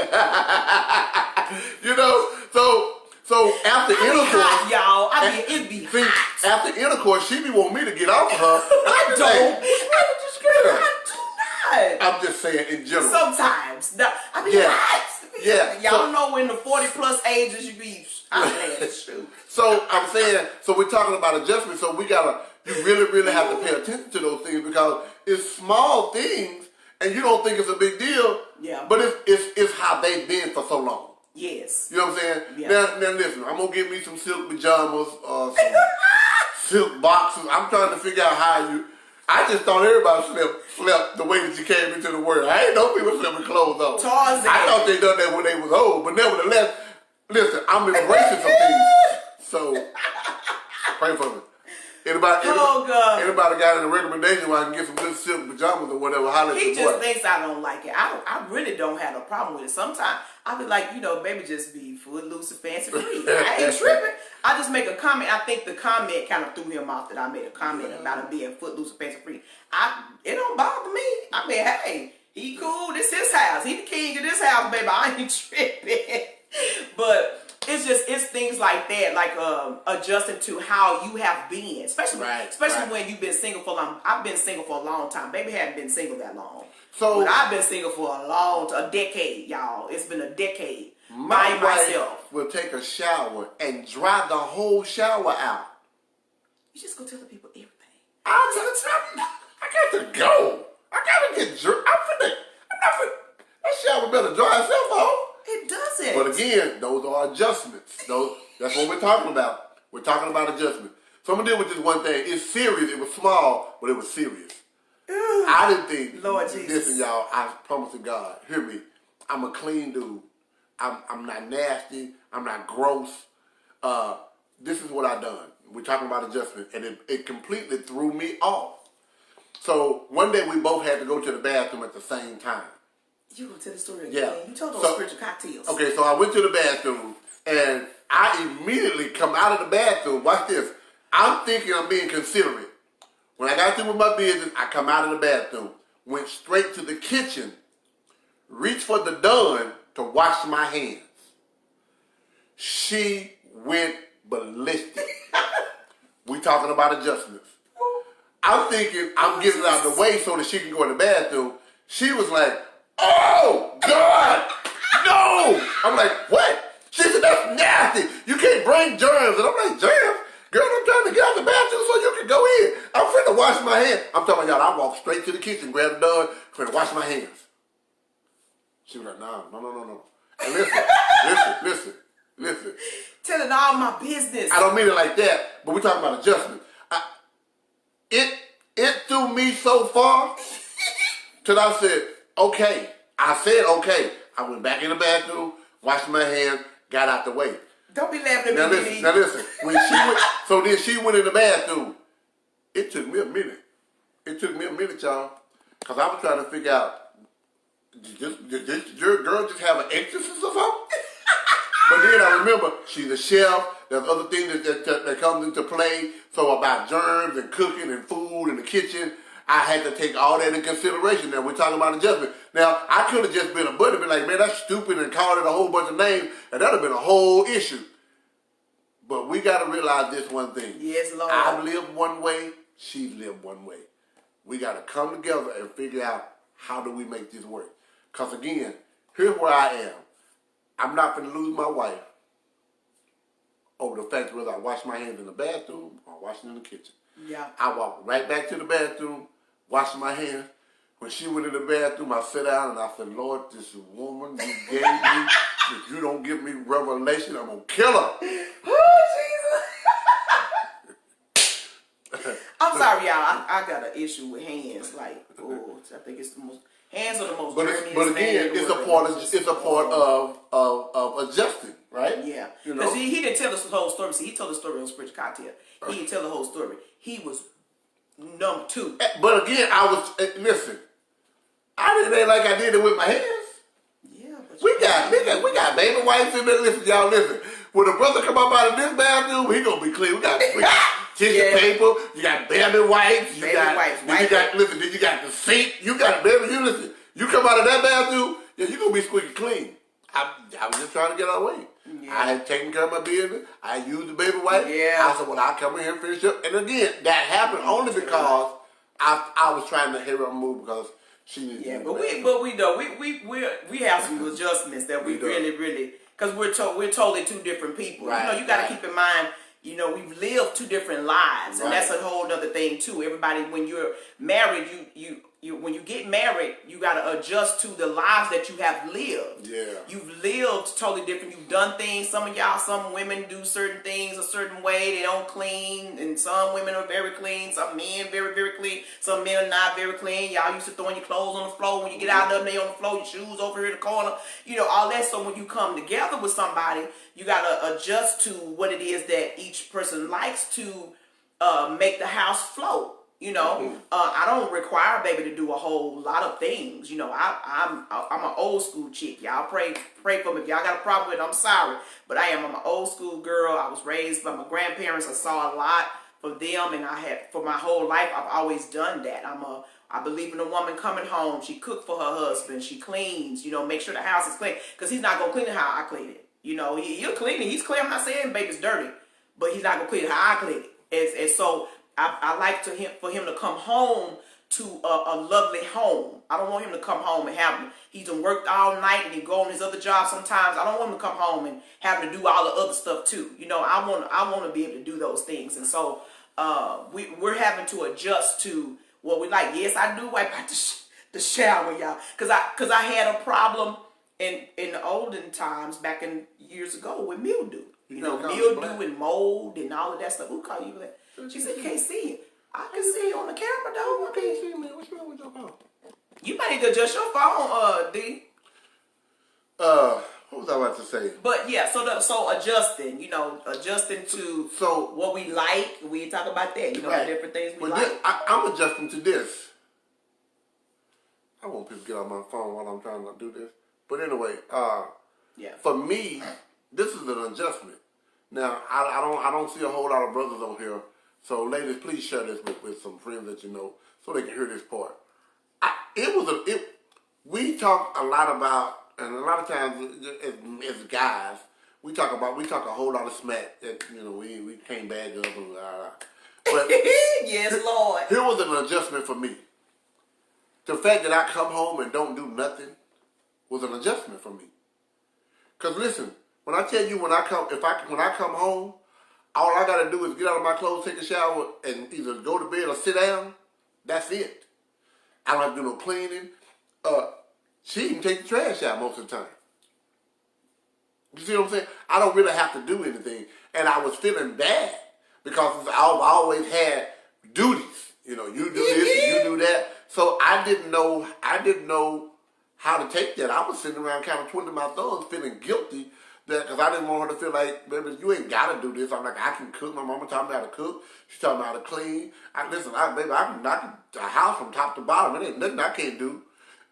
Speaker 1: you know. So after intercourse,
Speaker 2: hot, y'all. I mean, it be
Speaker 1: see,
Speaker 2: hot.
Speaker 1: after intercourse, she be wanting me to get off of her.
Speaker 2: I don't.
Speaker 1: Why would you scare her?
Speaker 2: I do not.
Speaker 1: I'm just saying in general.
Speaker 2: Sometimes. I mean,
Speaker 1: Yeah.
Speaker 2: hot.
Speaker 1: Yeah.
Speaker 2: Y'all know when the 40+ ages you be out there. Shoot.
Speaker 1: So I'm saying, so we're talking about adjustment. So you really have to pay attention to those things because it's small things, and you don't think it's a big deal.
Speaker 2: Yeah.
Speaker 1: But it's how they've been for so long.
Speaker 2: Yes.
Speaker 1: You know what I'm saying?
Speaker 2: Yeah.
Speaker 1: Now listen, I'm gonna get me some silk pajamas, some silk boxes. I'm trying to figure out how I just thought everybody slept the way that you came into the world. I ain't know people slept with clothes on.
Speaker 2: Tarzan.
Speaker 1: I thought they done that when they was old, but nevertheless, listen, I'm embracing some things. So pray for me. Anybody got any recommendation where I can get some good silk pajamas or whatever?
Speaker 2: He just thinks I don't like it. I really don't have a problem with it. Sometimes I be like, baby, just be footloose and fancy free. I ain't tripping. I just make a comment. I think the comment kind of threw him off that I made a comment about him being footloose and fancy free. It don't bother me. I mean, hey, he cool. This his house. He the king of this house, baby. I ain't tripping. But it's things like that, like adjusting to how you have been, especially when you've been single for long. I've been single for a long time. Baby hadn't been single that long.
Speaker 1: So
Speaker 2: but I've been single for a decade, y'all. It's been a decade
Speaker 1: my
Speaker 2: by
Speaker 1: wife
Speaker 2: myself.
Speaker 1: will take a shower and dry the whole shower out.
Speaker 2: You just go tell the people everything.
Speaker 1: I got to go. I gotta get dressed. That shower better dry itself off.
Speaker 2: It doesn't.
Speaker 1: But again, those are adjustments. That's what we're talking about. We're talking about adjustment. So I'm gonna deal with this one thing. It's serious. It was small, but it was serious. I didn't think.
Speaker 2: Lord Jesus.
Speaker 1: Listen, y'all. I promise to God. Hear me. I'm a clean dude. I'm not nasty. I'm not gross. This is what I done. We're talking about adjustment, and it completely threw me off. So one day we both had to go to the bathroom at the same time.
Speaker 2: You gonna tell the story again?
Speaker 1: Yeah.
Speaker 2: You told those spiritual cocktails.
Speaker 1: Okay, so I went to the bathroom, and I immediately come out of the bathroom. Watch this. I'm thinking I'm being considerate. When I got through with my business, I come out of the bathroom, went straight to the kitchen, reached for the Dawn to wash my hands. She went ballistic. We talking about adjustments. I'm thinking I'm getting out of the way so that she can go in the bathroom. She was like, "Oh, God, no!" I'm like, "What?" She said, "That's nasty. You can't bring germs." And I'm like, "Germs? Girl, I'm trying to get out the bathroom so you can go in. I'm finna wash my hands." I'm talking about y'all, I walked straight to the kitchen, grabbed the Dawn, finna wash my hands. She was like, no. And listen.
Speaker 2: Telling all my business.
Speaker 1: I don't mean it like that, but we're talking about adjustment. It threw me so far till I said, okay. I said, okay. I went back in the bathroom, washed my hands, got out the way.
Speaker 2: Don't be laughing at me.
Speaker 1: Now listen. When she went in the bathroom, it took me a minute. It took me a minute, y'all, because I was trying to figure out, did your girl just have an exorcist or something? But then I remember she's a chef. There's other things that comes into play. So about germs and cooking and food in the kitchen, I had to take all that in consideration. Now we're talking about adjustment. Now I could have just been a buddy, been like, man, that's stupid, and called it a whole bunch of names, and that'd have been a whole issue. But we got to realize this one thing.
Speaker 2: Yes, Lord.
Speaker 1: I live one way. She lived one way. We got to come together and figure out how do we make this work. Because again, here's where I am. I'm not going to lose my wife over the fact whether I wash my hands in the bathroom or wash them in the kitchen.
Speaker 2: Yeah.
Speaker 1: I walk right back to the bathroom, wash my hands. When she went in the bathroom, I sat down and I said, Lord, this woman you gave me, if you don't give me revelation, I'm going to kill her.
Speaker 2: Oh, Jesus. I'm sorry, y'all. I got an issue with hands. Like, I think it's the most. Hands are the most.
Speaker 1: But again, it's a part of adjusting, right?
Speaker 2: Yeah.
Speaker 1: You know?
Speaker 2: See, he didn't tell us the whole story. See, he told the story on Spiritual Cocktail. He didn't tell the whole story. He was numb too.
Speaker 1: But again, listen. I didn't act like I did it with my hands.
Speaker 2: Yeah, but
Speaker 1: We got baby wipes in there. Listen, y'all, listen. When a brother come up out of this bathroom, he gonna be clean. We got tissue paper. You got baby wipes. You got the sink. You got baby. You listen. You come out of that bathroom, yeah, you gonna be squeaky clean. I was just trying to get our way. Yeah. I had taken care of my business. I used the baby wipe.
Speaker 2: Yeah.
Speaker 1: I said, well, I'll come in here and finish up. And again, that happened only because I was trying to hear her move because she needed to.
Speaker 2: But we have some adjustments that we really because we're totally two different people.
Speaker 1: Right,
Speaker 2: you got to keep in mind. We've lived two different lives, and that's a whole other thing too. Everybody, when you're married, when you get married, you got to adjust to the lives that you have lived.
Speaker 1: Yeah,
Speaker 2: you've lived totally different. You've done things. Some women do certain things a certain way. They don't clean, and some women are very clean. Some men very, very clean. Some men are not very clean. Y'all used to throwing your clothes on the floor when you get out of them. They on the floor. Your shoes over here in the corner. All that. So when you come together with somebody, you got to adjust to what it is that each person likes to make the house flow. I don't require baby to do a whole lot of things. I'm an old school chick. Y'all pray for me. If y'all got a problem with it, I'm sorry. But I'm an old school girl. I was raised by my grandparents. I saw a lot from them, and for my whole life, I've always done that. I believe in a woman coming home. She cook for her husband. She cleans. Make sure the house is clean, because he's not gonna clean it how I clean it. He'll clean it. He's clean. I'm not saying baby's dirty, but he's not gonna clean it how I clean it. And so I like for him to come home to a lovely home. I don't want him to come home and he's done worked all night and he go on his other job sometimes. I don't want him to come home and have to do all the other stuff too. I want to be able to do those things. And so we're having to adjust to what we like. Yes, I do wipe out the shower, y'all, because I had a problem in the olden times back in years ago with mildew. Mildew and mold and all of that stuff. Who called you that? She said, you can't see it. I can see it on the camera, though.
Speaker 1: I can't see me. What's wrong with your phone?
Speaker 2: You might need to adjust your phone, D.
Speaker 1: What was I about to say?
Speaker 2: But yeah, so adjusting, adjusting to what we like. We talk about that, the different things we like.
Speaker 1: I'm adjusting to this. I want people to get on my phone while I'm trying to do this. But anyway, for me, this is an adjustment. Now, I don't see a whole lot of brothers on here. So, ladies, please share this with some friends that you know so they can hear this part. We talk a lot about, and a lot of times as guys, we talk a whole lot of smack that we can't bag up and blah, blah. But
Speaker 2: yes, Lord.
Speaker 1: Here was an adjustment for me. The fact that I come home and don't do nothing was an adjustment for me. Cause listen, when I tell you when I come home, all I gotta do is get out of my clothes, take a shower, and either go to bed or sit down. That's it. I don't have to do no cleaning. She can take the trash out most of the time. You see what I'm saying? I don't really have to do anything. And I was feeling bad because I've always had duties. You do this and you do that. So I didn't know how to take that. I was sitting around kind of twiddling my thumbs, feeling guilty that because I didn't want her to feel like, baby, you ain't got to do this. I'm like, I can cook. My mama taught me how to cook. She taught me how to clean. Baby, I can knock a house from top to bottom. It ain't nothing I can't do.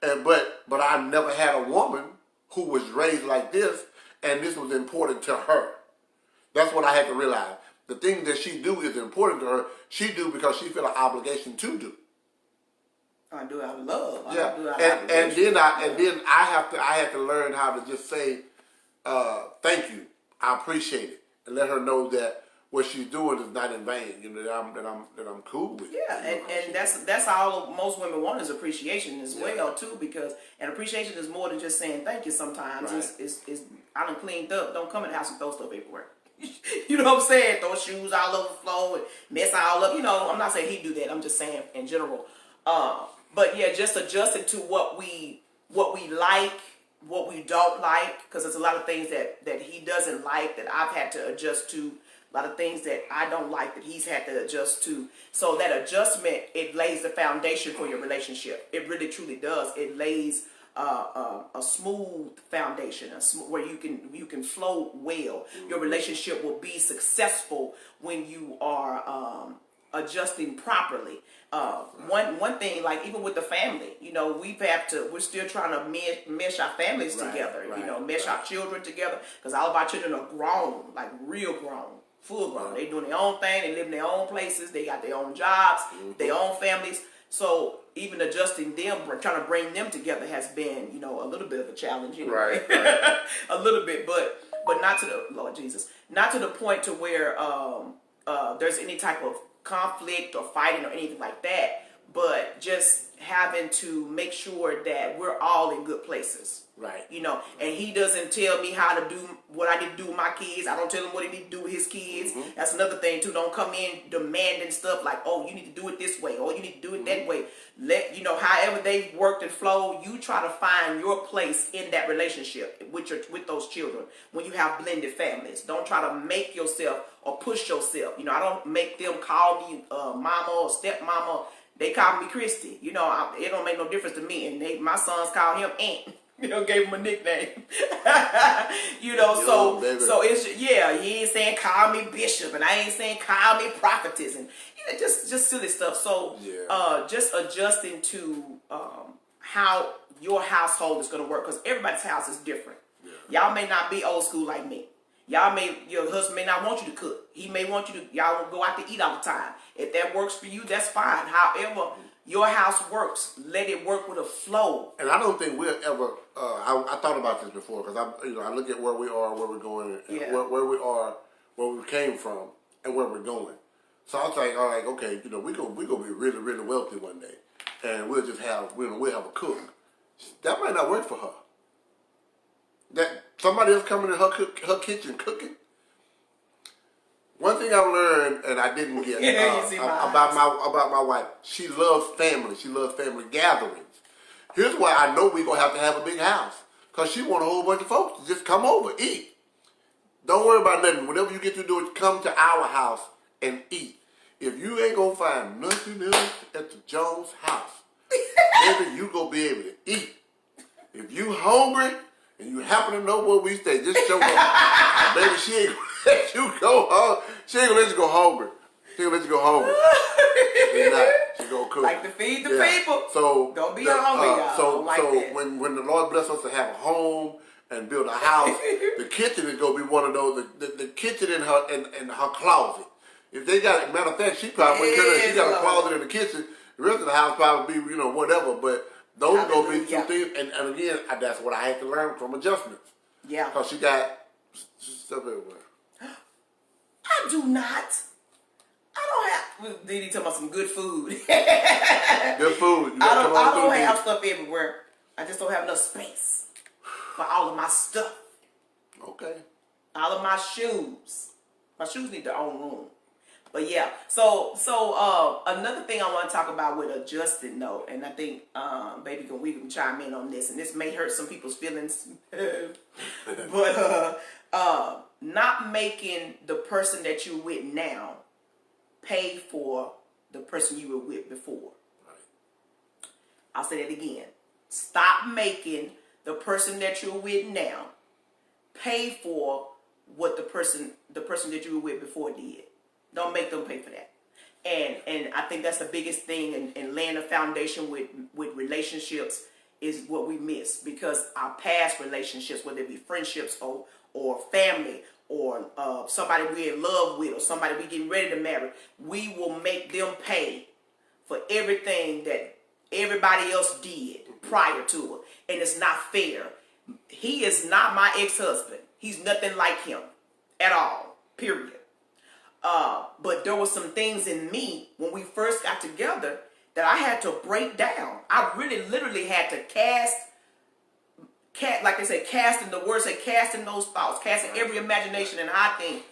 Speaker 1: But I never had a woman who was raised like this, and this was important to her. That's what I had to realize. The thing that she do is important to her. She do because she feel an obligation to do.
Speaker 2: I do it out of love.
Speaker 1: Yeah,
Speaker 2: I do it out of
Speaker 1: and then I have to learn how to just say thank you. I appreciate it, and let her know that what she's doing is not in vain. You know that I'm cool with.
Speaker 2: Yeah, and that's all most women want is appreciation as well too, because and appreciation is more than just saying thank you. Sometimes
Speaker 1: Right.
Speaker 2: it's I done cleaned up. Don't come in the house and throw stuff everywhere. You know what I'm saying? Throw shoes all over the floor and mess all up. You know, I'm not saying he do that. I'm just saying in general. But yeah, just adjusting to what we like, what we don't like, because there's a lot of things that he doesn't like that I've had to adjust to. A lot of things that I don't like that he's had to adjust to. So that adjustment, it lays the foundation for your relationship. It really truly does. It lays a smooth foundation, where you can flow well. Your relationship will be successful when you are adjusting properly. One thing, like even with the family, you know, we're still trying to mesh our families together. You know, mesh our children together, because all of our children are grown, like real grown. Full grown. They doing their own thing. They live in their own places. They got their own jobs, their own families. So even adjusting them, trying to bring them together has been, you know, a little bit of a challenge. Anyway.
Speaker 1: Right.
Speaker 2: A little bit, but not to the Lord Jesus, not to the point to where there's any type of conflict or fighting or anything like that. But just having to make sure that we're all in good places.
Speaker 1: Right.
Speaker 2: You know, and he doesn't tell me how to do what I need to do with my kids. I don't tell him what he need to do with his kids. That's another thing too. Don't come in demanding stuff like, oh, you need to do it this way, or you need to do it that way. Let you know, however they've worked and flowed, you try to find your place in that relationship with those children. When you have blended families, don't try to make yourself or push yourself. You know, I don't make them call me mama or stepmama. They call me Christy. You know, it don't make no difference to me. And my sons call him Aunt. You know, gave him a nickname. You know, so it's he ain't saying call me Bishop, and I ain't saying call me prophetess, and you know, just silly stuff. So just adjusting to how your household is going to work, because everybody's house is different. Y'all may not be old school like me. Your husband may not want you to cook. He may want you to, y'all will go out to eat all the time. If that works for you, that's fine. However your house works, let it work with a flow.
Speaker 1: And I don't think we'll ever. I thought about this before, because I look at where we are, where we're going, and where we are, where we came from, and where we're going. So I was like, all right, okay, you know, we gonna be really, really wealthy one day, and we'll have a cook. That might not work for her. That somebody else coming in her kitchen cooking. One thing I learned, and I didn't get about my wife, she loves family. She loves family gatherings. Here's why I know we're going to have a big house. Because she want a whole bunch of folks to just come over, eat. Don't worry about nothing. Whatever you get to do is come to our house and eat. If you ain't going to find nothing else at the Jones house, baby, you going to be able to eat. If you hungry and you happen to know where we stay, just show up. Baby, she ain't going to let you go home. She ain't going to let you go hungry. She ain't going to let you go hungry. She's not. She going to cook.
Speaker 2: Like to feed the people.
Speaker 1: So
Speaker 2: don't be hungry, y'all.
Speaker 1: So when the Lord bless us to have a home and build a house, the kitchen is going to be one of those, the kitchen in her closet. If they got, matter of fact, she probably she got a closet in the kitchen. The rest of the house probably be, you know, whatever, but those are going to be two things, and again, that's what I had to learn from adjustments. Yeah. Because she got stuff everywhere.
Speaker 2: I do not. I don't have. Did he talk about some good food?
Speaker 1: Good food.
Speaker 2: I don't have stuff everywhere. I just don't have enough space for all of my stuff.
Speaker 1: Okay.
Speaker 2: All of my shoes. My shoes need their own room. But yeah, so another thing I want to talk about with adjusting though, and I think baby we can chime in on this, and this may hurt some people's feelings, but not making the person that you're with now pay for the person you were with before. Right. I'll say that again. Stop making the person that you're with now pay for what the person that you were with before did. Don't make them pay for that. And I think that's the biggest thing in laying a foundation with relationships is what we miss, because our past relationships, whether it be friendships or family or somebody we're in love with or somebody we getting ready to marry, we will make them pay for everything that everybody else did prior to it. And it's not fair. He is not my ex-husband. He's nothing like him at all, period. But there were some things in me when we first got together that I had to break down. I really literally had to like they say, casting the words, say casting those thoughts, casting every imagination and high thing.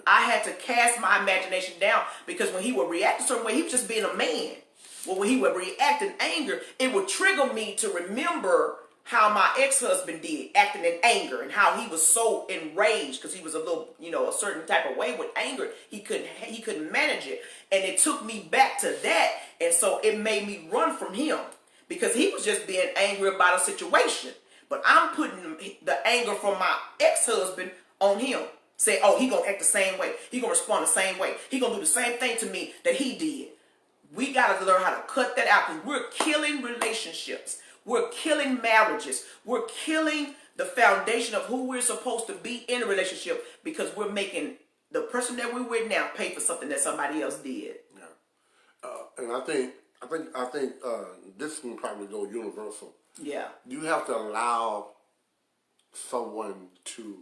Speaker 2: I had to cast my imagination down, because when he would react a certain way, he was just being a man. Well, when he would react in anger, it would trigger me to remember how my ex-husband did, acting in anger, and how he was so enraged because he was a little, a certain type of way with anger. He couldn't manage it, and it took me back to that, and so it made me run from him, because he was just being angry about a situation. But I'm putting the anger from my ex-husband on him. Say, oh, he gonna act the same way. He gonna respond the same way. He gonna do the same thing to me that he did. We gotta learn how to cut that out, because we're killing relationships. We're killing marriages. We're killing the foundation of who we're supposed to be in a relationship, because we're making the person that we're with now pay for something that somebody else did.
Speaker 1: Yeah, and I think this can probably go universal.
Speaker 2: Yeah.
Speaker 1: You have to allow someone to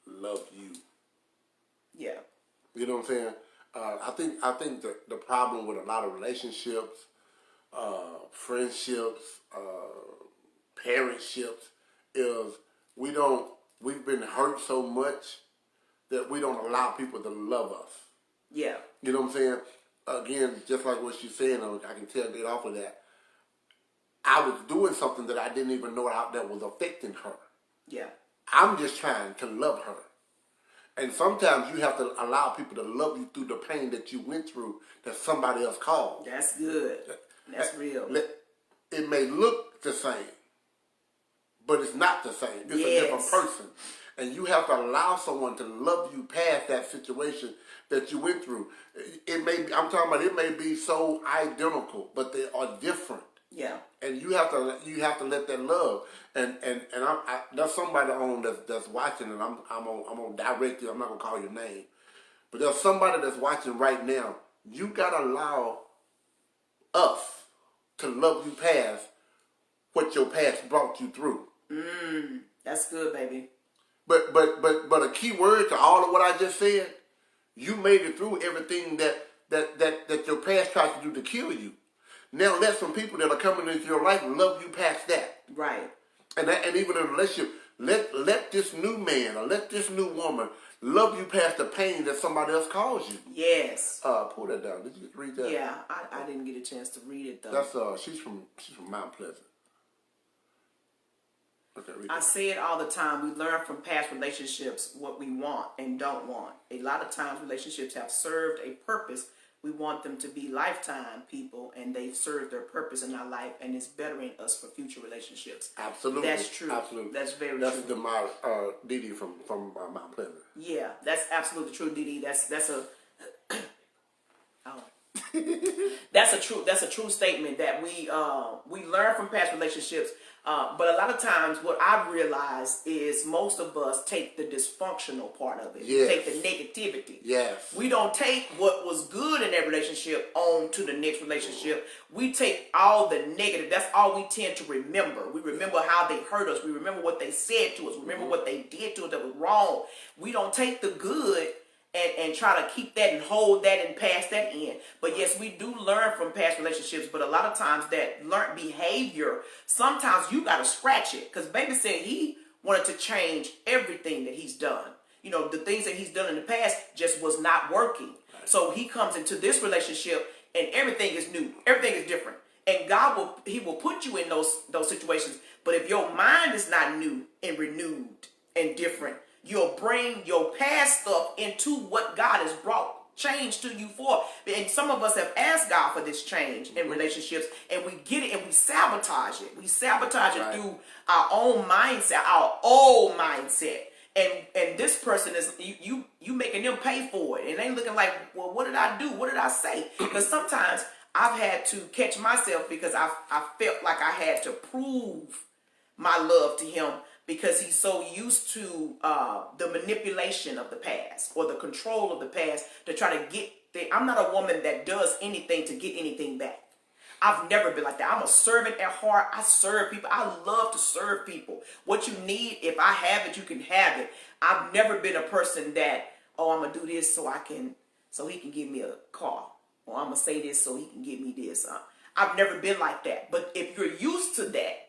Speaker 1: love you.
Speaker 2: Yeah.
Speaker 1: You know what I'm saying? I think the problem with a lot of relationships, friendships, parentships is we've been hurt so much that we don't allow people to love us.
Speaker 2: Yeah.
Speaker 1: You know what I'm saying? Again, just like what she's saying, I can tell get off of that. I was doing something that I didn't even know that was affecting her.
Speaker 2: Yeah.
Speaker 1: I'm just trying to love her. And sometimes you have to allow people to love you through the pain that you went through that somebody else caused.
Speaker 2: That's good. That's real.
Speaker 1: It may look the same, but it's not the same. It's a different person. And you have to allow someone to love you past that situation that you went through. It may be so identical, but they are different.
Speaker 2: Yeah.
Speaker 1: And you have to let that love. And there's somebody on that's watching, and I'm gonna direct you. I'm not gonna call your name, but there's somebody that's watching right now. You gotta allow us to love you past what your past brought you through.
Speaker 2: That's good, baby.
Speaker 1: But a key word to all of what I just said, you made it through everything that your past tried to do to kill you. Now let some people that are coming into your life love you past that.
Speaker 2: Right.
Speaker 1: And even in a relationship, let this new man or let this new woman love you past the pain that somebody else caused you.
Speaker 2: Yes.
Speaker 1: Pull that down. Did you read that?
Speaker 2: Yeah, I didn't get a chance to read it though.
Speaker 1: That's she's from Mount Pleasant. Okay, read that.
Speaker 2: I say it all the time. We learn from past relationships what we want and don't want. A lot of times relationships have served a purpose. We want them to be lifetime people, and they've served their purpose in our life, and it's bettering us for future relationships.
Speaker 1: Absolutely.
Speaker 2: That's true.
Speaker 1: Absolutely.
Speaker 2: That's very true.
Speaker 1: That's the Didi from Mount Pleasant.
Speaker 2: Yeah, that's absolutely true, Didi. That's a that's a true statement that we learn from past relationships. But a lot of times what I've realized is most of us take the dysfunctional part of it.
Speaker 1: Yes.
Speaker 2: We take the negativity.
Speaker 1: Yes.
Speaker 2: We don't take what was good in that relationship on to the next relationship. We take all the negative. That's all we tend to remember. We remember how they hurt us. We remember what they said to us. We remember what they did to us that was wrong. We don't take the good and try to keep that and hold that and pass that in. But yes, we do learn from past relationships, but a lot of times that learned behavior, sometimes you got to scratch it. Because baby said he wanted to change everything that he's done. You know, the things that he's done in the past just was not working. So he comes into this relationship and everything is new. Everything is different. And God will put you in those situations. But if your mind is not new and renewed and different, you'll bring your past stuff into what God has brought change to you for. And some of us have asked God for this change in relationships, and we get it and we sabotage it. We sabotage it through our own mindset, our old mindset. and this person is you making them pay for it, and they looking like, well, what did I do? What did I say? Because sometimes I've had to catch myself because I felt like I had to prove my love to him because he's so used to the manipulation of the past or the control of the past to try to get. I'm not a woman that does anything to get anything back. I've never been like that. I'm a servant at heart. I serve people. I love to serve people. What you need, if I have it, you can have it. I've never been a person that, oh, I'm gonna do this so he can give me a car, or I'm gonna say this so he can give me this. I've never been like that. But if you're used to that,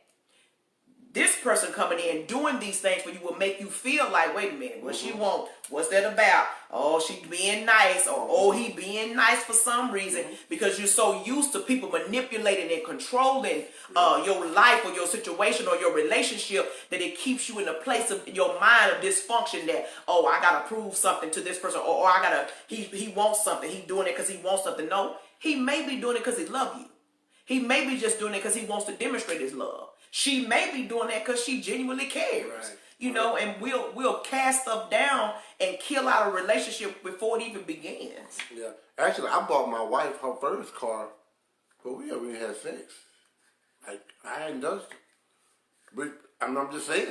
Speaker 2: this person coming in doing these things for you will make you feel like, wait a minute, what she want? What's that about? Oh, she being nice, or oh, he being nice for some reason, because you're so used to people manipulating and controlling your life or your situation or your relationship that it keeps you in a place of your mind of dysfunction that, oh, I gotta prove something to this person, or I gotta, he wants something, he doing it because he wants something. No, he may be doing it because he loves you. He may be just doing it because he wants to demonstrate his love. She may be doing that because she genuinely cares. Right. You know, and we'll cast stuff down and kill out a relationship before it even begins.
Speaker 1: Yeah. Actually, I bought my wife her first car, but we haven't even had sex. Like, I hadn't done it. But I'm just saying.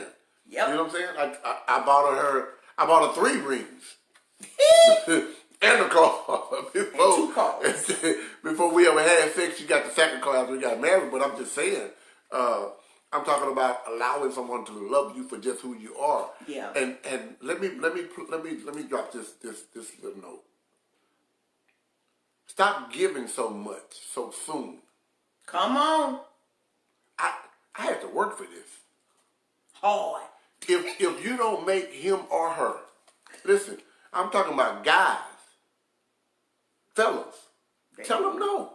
Speaker 1: Yep. You know what I'm saying? Like, I bought her 3 rings. And a car. Before,
Speaker 2: and 2 cars.
Speaker 1: Before we ever had sex, she got the second car after we got married. But I'm just saying, I'm talking about allowing someone to love you for just who you are.
Speaker 2: Yeah.
Speaker 1: And let me drop this little note. Stop giving so much so soon.
Speaker 2: Come on.
Speaker 1: I had to work for this.
Speaker 2: Hard.
Speaker 1: If you don't make him or her, listen, I'm talking about guys, fellas, tell them no.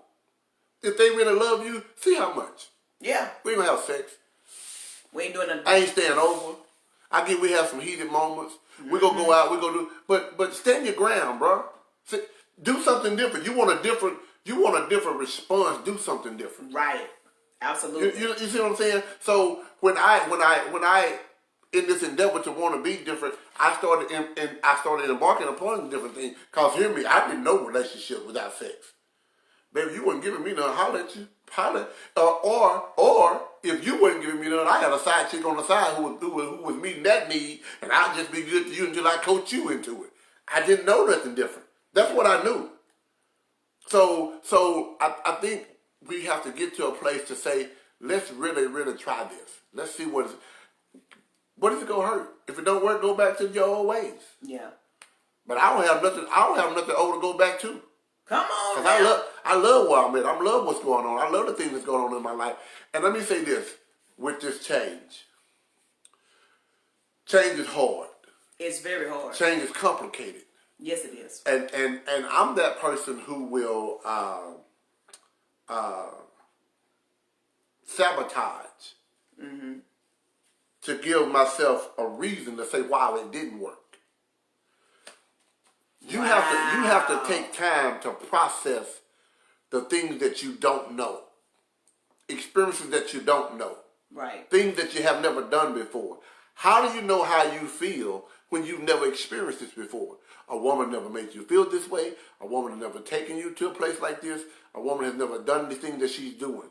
Speaker 1: If they really love you, see how much.
Speaker 2: Yeah.
Speaker 1: We ain't gonna have sex.
Speaker 2: We ain't doing nothing.
Speaker 1: I ain't staying over. We have some heated moments. We gonna go out. We gonna do. But stand your ground, bro. Do something different. You want a different response. Do something different.
Speaker 2: Right. Absolutely.
Speaker 1: You see what I'm saying? So when I in this endeavor to want to be different, I started embarking upon different things. Cause hear me, I didn't know relationship without sex. Baby, you wasn't giving me none. Holler at you. Holler. Or if you wasn't giving me none, I had a side chick on the side who was meeting that need, and I'll just be good to you until I coach you into it. I didn't know nothing different. That's what I knew. So I think we have to get to a place to say, let's really, really try this. Let's see what is it gonna hurt? If it don't work, go back to your old ways.
Speaker 2: Yeah.
Speaker 1: But I don't have nothing old to go back to.
Speaker 2: Come on.
Speaker 1: I love where I'm at. I love what's going on. I love the things that's going on in my life. And let me say this, with this change. Change is hard.
Speaker 2: It's very hard.
Speaker 1: Change is complicated.
Speaker 2: Yes, it is.
Speaker 1: And I'm that person who will sabotage to give myself a reason to say, wow, it didn't work. You have to take time to process the things that you don't know, experiences that you don't know,
Speaker 2: right?
Speaker 1: Things that you have never done before. How do you know how you feel when you've never experienced this before? A woman never made you feel this way. A woman has never taken you to a place like this. A woman has never done the thing that she's doing.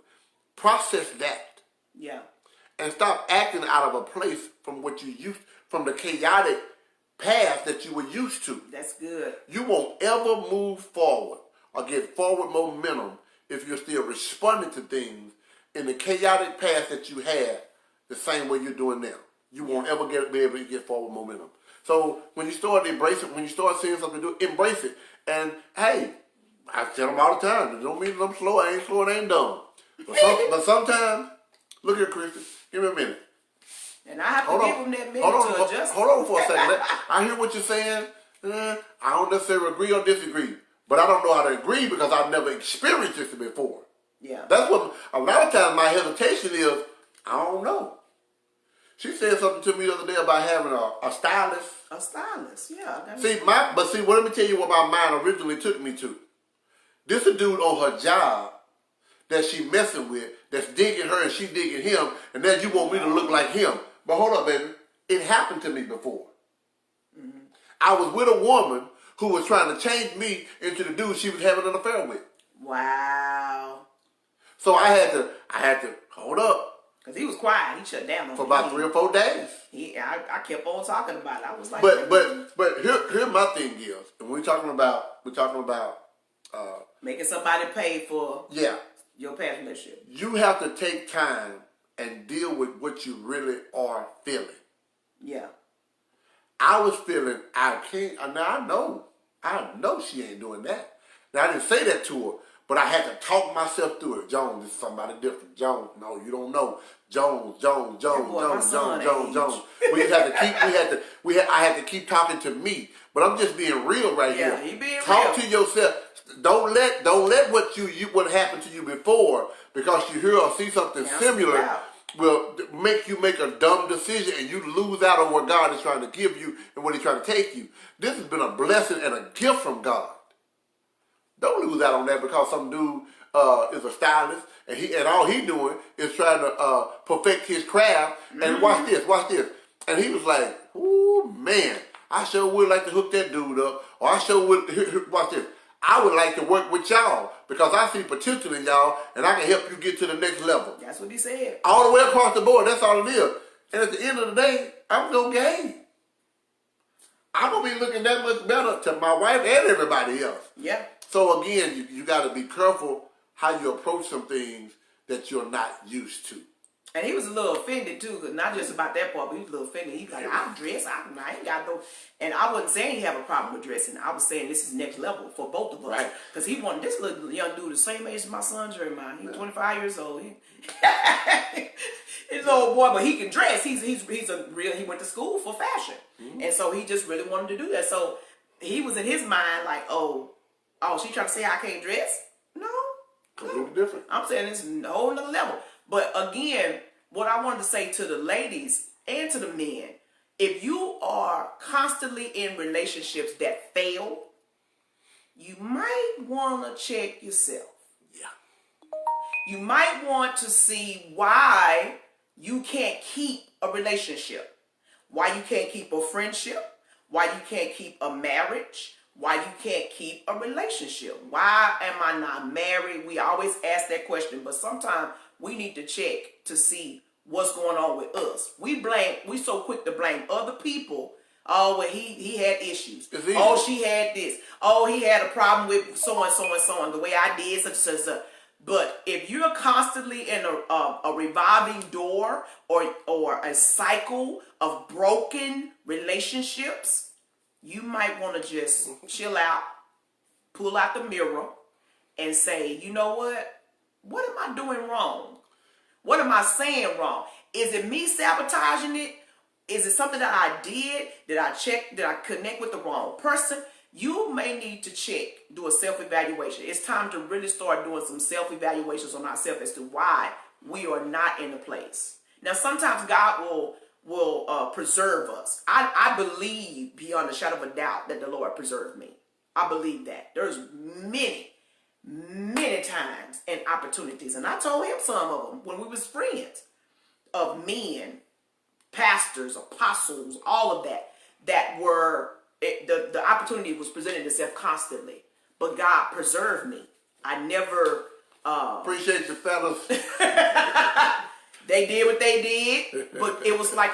Speaker 1: Process that.
Speaker 2: Yeah.
Speaker 1: And stop acting out of a place from from the chaotic path that you were used to.
Speaker 2: That's good.
Speaker 1: You won't ever move forward or get forward momentum if you're still responding to things in the chaotic path that you had the same way you're doing now. You won't ever be able to get forward momentum. So when you start embracing, when you start seeing something to do, embrace it. And hey, I tell them all the time, it don't mean that I'm slow, I ain't slow, and I ain't dumb. But sometimes, look here, Christy, give me a minute.
Speaker 2: And I have to give them that minute to adjust.
Speaker 1: Hold on for a second. I hear what you're saying. I don't necessarily agree or disagree. But I don't know how to agree because I've never experienced this before.
Speaker 2: Yeah.
Speaker 1: That's what, a lot of times my hesitation is, I don't know. She said something to me the other day about having a stylist.
Speaker 2: A stylist, yeah.
Speaker 1: See, let me tell you what my mind originally took me to. This a dude on her job that she messing with, that's digging her and she digging him, and then you want me to look like him. But hold up, baby. It happened to me before. I was with a woman who was trying to change me into the dude she was having an affair with.
Speaker 2: Wow.
Speaker 1: So I had to hold up
Speaker 2: Because he was quiet. He shut down on
Speaker 1: for
Speaker 2: me.
Speaker 1: about 3 or 4 days.
Speaker 2: I kept on talking about it. I was like,
Speaker 1: But here my thing is, and we're talking about
Speaker 2: making somebody pay for your past relationship.
Speaker 1: You have to take time and deal with what you really are feeling.
Speaker 2: Yeah.
Speaker 1: I was feeling I can't. Now I know she ain't doing that. Now I didn't say that to her, but I had to talk myself through it. Jones, this is somebody different. Jones, no, you don't know. Jones. We had to keep. I had to keep talking to me. But I'm just being real right here.
Speaker 2: Yeah, he being
Speaker 1: Talk
Speaker 2: real.
Speaker 1: to yourself. Don't let what happened to you before because you hear or see something similar will make you make a dumb decision and you lose out on what God is trying to give you and what He's trying to take you. This has been a blessing and a gift from God. Don't lose out on that because some dude is a stylist and all he doing is trying to perfect his craft. And watch this. And he was like, "Ooh man, I sure would like to hook that dude up, or I sure would watch this. I would like to work with y'all because I see potential in y'all, and I can help you get to the next level."
Speaker 2: That's what he said.
Speaker 1: All the way across the board. That's all it is. And at the end of the day, I'm gonna gain. I'm gonna be looking that much better to my wife and everybody else.
Speaker 2: Yeah.
Speaker 1: So again, you got to be careful how you approach some things that you're not used to.
Speaker 2: And he was a little offended too, cause not just about that part, but he was a little offended. He's like, I dress, I ain't got no. And I wasn't saying he have a problem with dressing. I was saying this is next level for both of us. Right. Because he wanted this little young dude the same age as my son Jeremiah. He's 25 years old. He's an old boy, but he can dress. He's a real. He went to school for fashion, and so he just really wanted to do that. So he was in his mind like, oh, she trying to say I can't dress? No,
Speaker 1: completely different.
Speaker 2: I'm saying it's a whole nother level. But again, what I wanted to say to the ladies and to the men, if you are constantly in relationships that fail, you might want to check yourself.
Speaker 1: Yeah.
Speaker 2: You might want to see why you can't keep a relationship, why you can't keep a friendship, why you can't keep a marriage, why you can't keep a relationship. Why am I not married? We always ask that question, but sometimes we need to check to see what's going on with us. We so quick to blame other people. Oh, well, he had issues. Oh, she had this. Oh, he had a problem with so and so and so and the way I did such and such. But if you're constantly in a revolving door or a cycle of broken relationships, you might want to just chill out, pull out the mirror, and say, you know what? What am I doing wrong? What am I saying wrong? Is it me sabotaging it? Is it something that I did? Did I check? Did I connect with the wrong person? You may need to check, do a self-evaluation. It's time to really start doing some self-evaluations on ourselves as to why we are not in a place. Now, sometimes God will preserve us. I believe beyond a shadow of a doubt that the Lord preserved me. I believe that. There's many times and opportunities, and I told him some of them when we was friends, of men, pastors, apostles, all of that were, the opportunity was presenting itself constantly, but God preserved me. I never
Speaker 1: appreciate the fellas.
Speaker 2: They did what they did, but it was like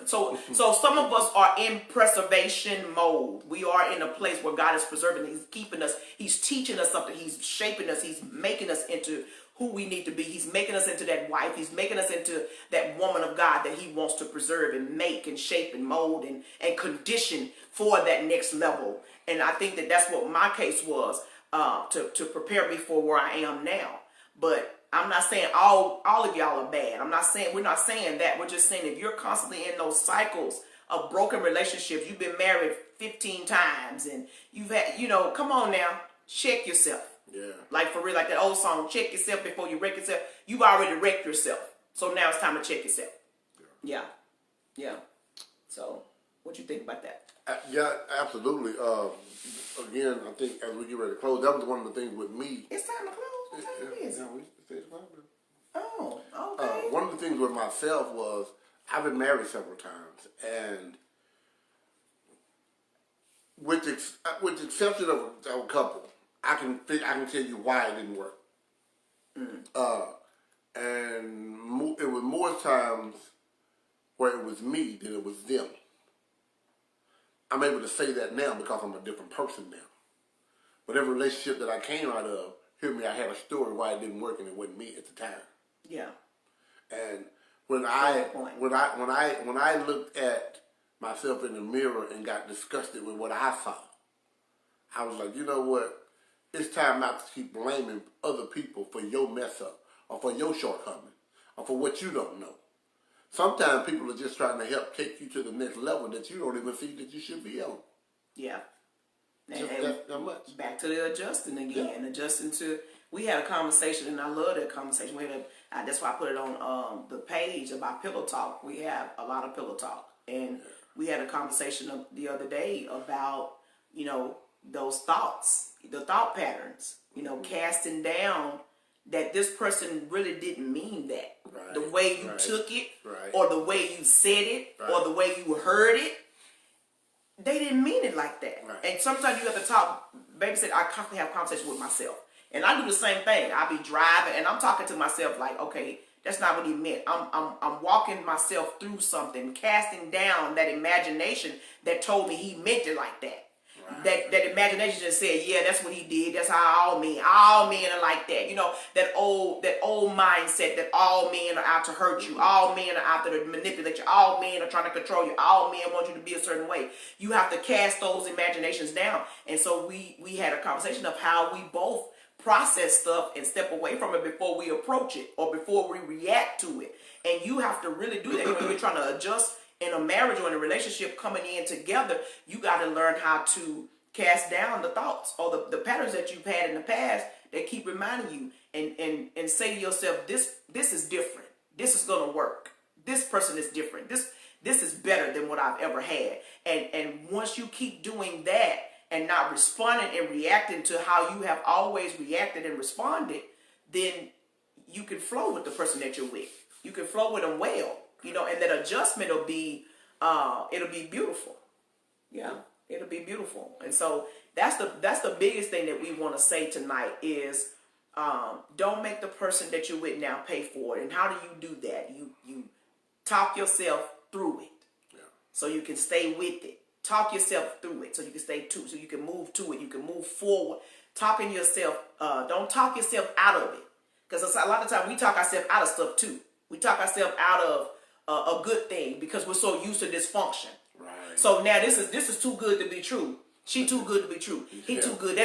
Speaker 2: so some of us are in preservation mode. We are in a place where God is preserving. He's keeping us. He's teaching us something. He's shaping us. He's making us into who we need to be. He's making us into that wife. He's making us into that woman of God that he wants to preserve and make and shape and mold and condition for that next level. And I think that that's what my case was, to prepare me for where I am now. But I'm not saying all of y'all are bad. We're not saying that. We're just saying if you're constantly in those cycles of broken relationships, you've been married 15 times and you've had, come on now, check yourself.
Speaker 1: Yeah.
Speaker 2: Like for real, like that old song, check yourself before you wreck yourself. You've already wrecked yourself. So now it's time to check yourself. Yeah. So what you think about that?
Speaker 1: Yeah, absolutely. Again, I think as we get ready to close, that was one of the things with me.
Speaker 2: It's time to close. What time is it? Oh, okay.
Speaker 1: One of the things with myself was I've been married several times, and with the exception of a couple, I can tell you why it didn't work. And it was more times where it was me than it was them. I'm able to say that now because I'm a different person now. But every relationship that I came out of, hear me, I had a story why it didn't work, and it wasn't me at the time.
Speaker 2: Yeah.
Speaker 1: And when I looked at myself in the mirror and got disgusted with what I saw, I was like, you know what? It's time not to keep blaming other people for your mess up or for your shortcoming or for what you don't know. Sometimes people are just trying to help take you to the next level that you don't even see that you should be on.
Speaker 2: Yeah.
Speaker 1: Just that much.
Speaker 2: Back to the adjusting again, adjusting to. We had a conversation, and I love that conversation. That's why I put it on the page about pillow talk. We have a lot of pillow talk, and we had a conversation the other day about those thoughts, the thought patterns. Casting down that this person really didn't mean that.
Speaker 1: Right,
Speaker 2: the way you took it,
Speaker 1: right,
Speaker 2: or the way you said it, or the way you heard it. They didn't mean it like that.
Speaker 1: Right.
Speaker 2: And sometimes you have to talk. Baby said, I constantly have conversations with myself. And I do the same thing. I be driving and I'm talking to myself like, okay, that's not what he meant. I'm walking myself through something, casting down that imagination that told me he meant it like that. Right. That imagination just said, yeah, that's what he did. That's how all men are like that. That old mindset that all men are out to hurt you. All men are out there to manipulate you. All men are trying to control you. All men want you to be a certain way. You have to cast those imaginations down. And so we had a conversation of how we both process stuff and step away from it before we approach it or before we react to it. And you have to really do that when you're trying to adjust in a marriage or in a relationship coming in together. You got to learn how to cast down the thoughts or the patterns that you've had in the past that keep reminding you and say to yourself, this is different. This is going to work. This person is different. This is better than what I've ever had. And once you keep doing that and not responding and reacting to how you have always reacted and responded, then you can flow with the person that you're with. You can flow with them well, and that adjustment will be, it'll be beautiful. Yeah, it'll be beautiful. And so that's the biggest thing that we want to say tonight is, don't make the person that you're with now pay for it. And how do you do that? You talk yourself through it, so you can stay with it. Talk yourself through it so you can stay so you can move to it. You can move forward. Talking yourself, don't talk yourself out of it. Because a lot of times we talk ourselves out of stuff too. We talk ourselves out of a good thing because we're so used to dysfunction. Right. So now this is too good to be true. She too good to be true. He too good.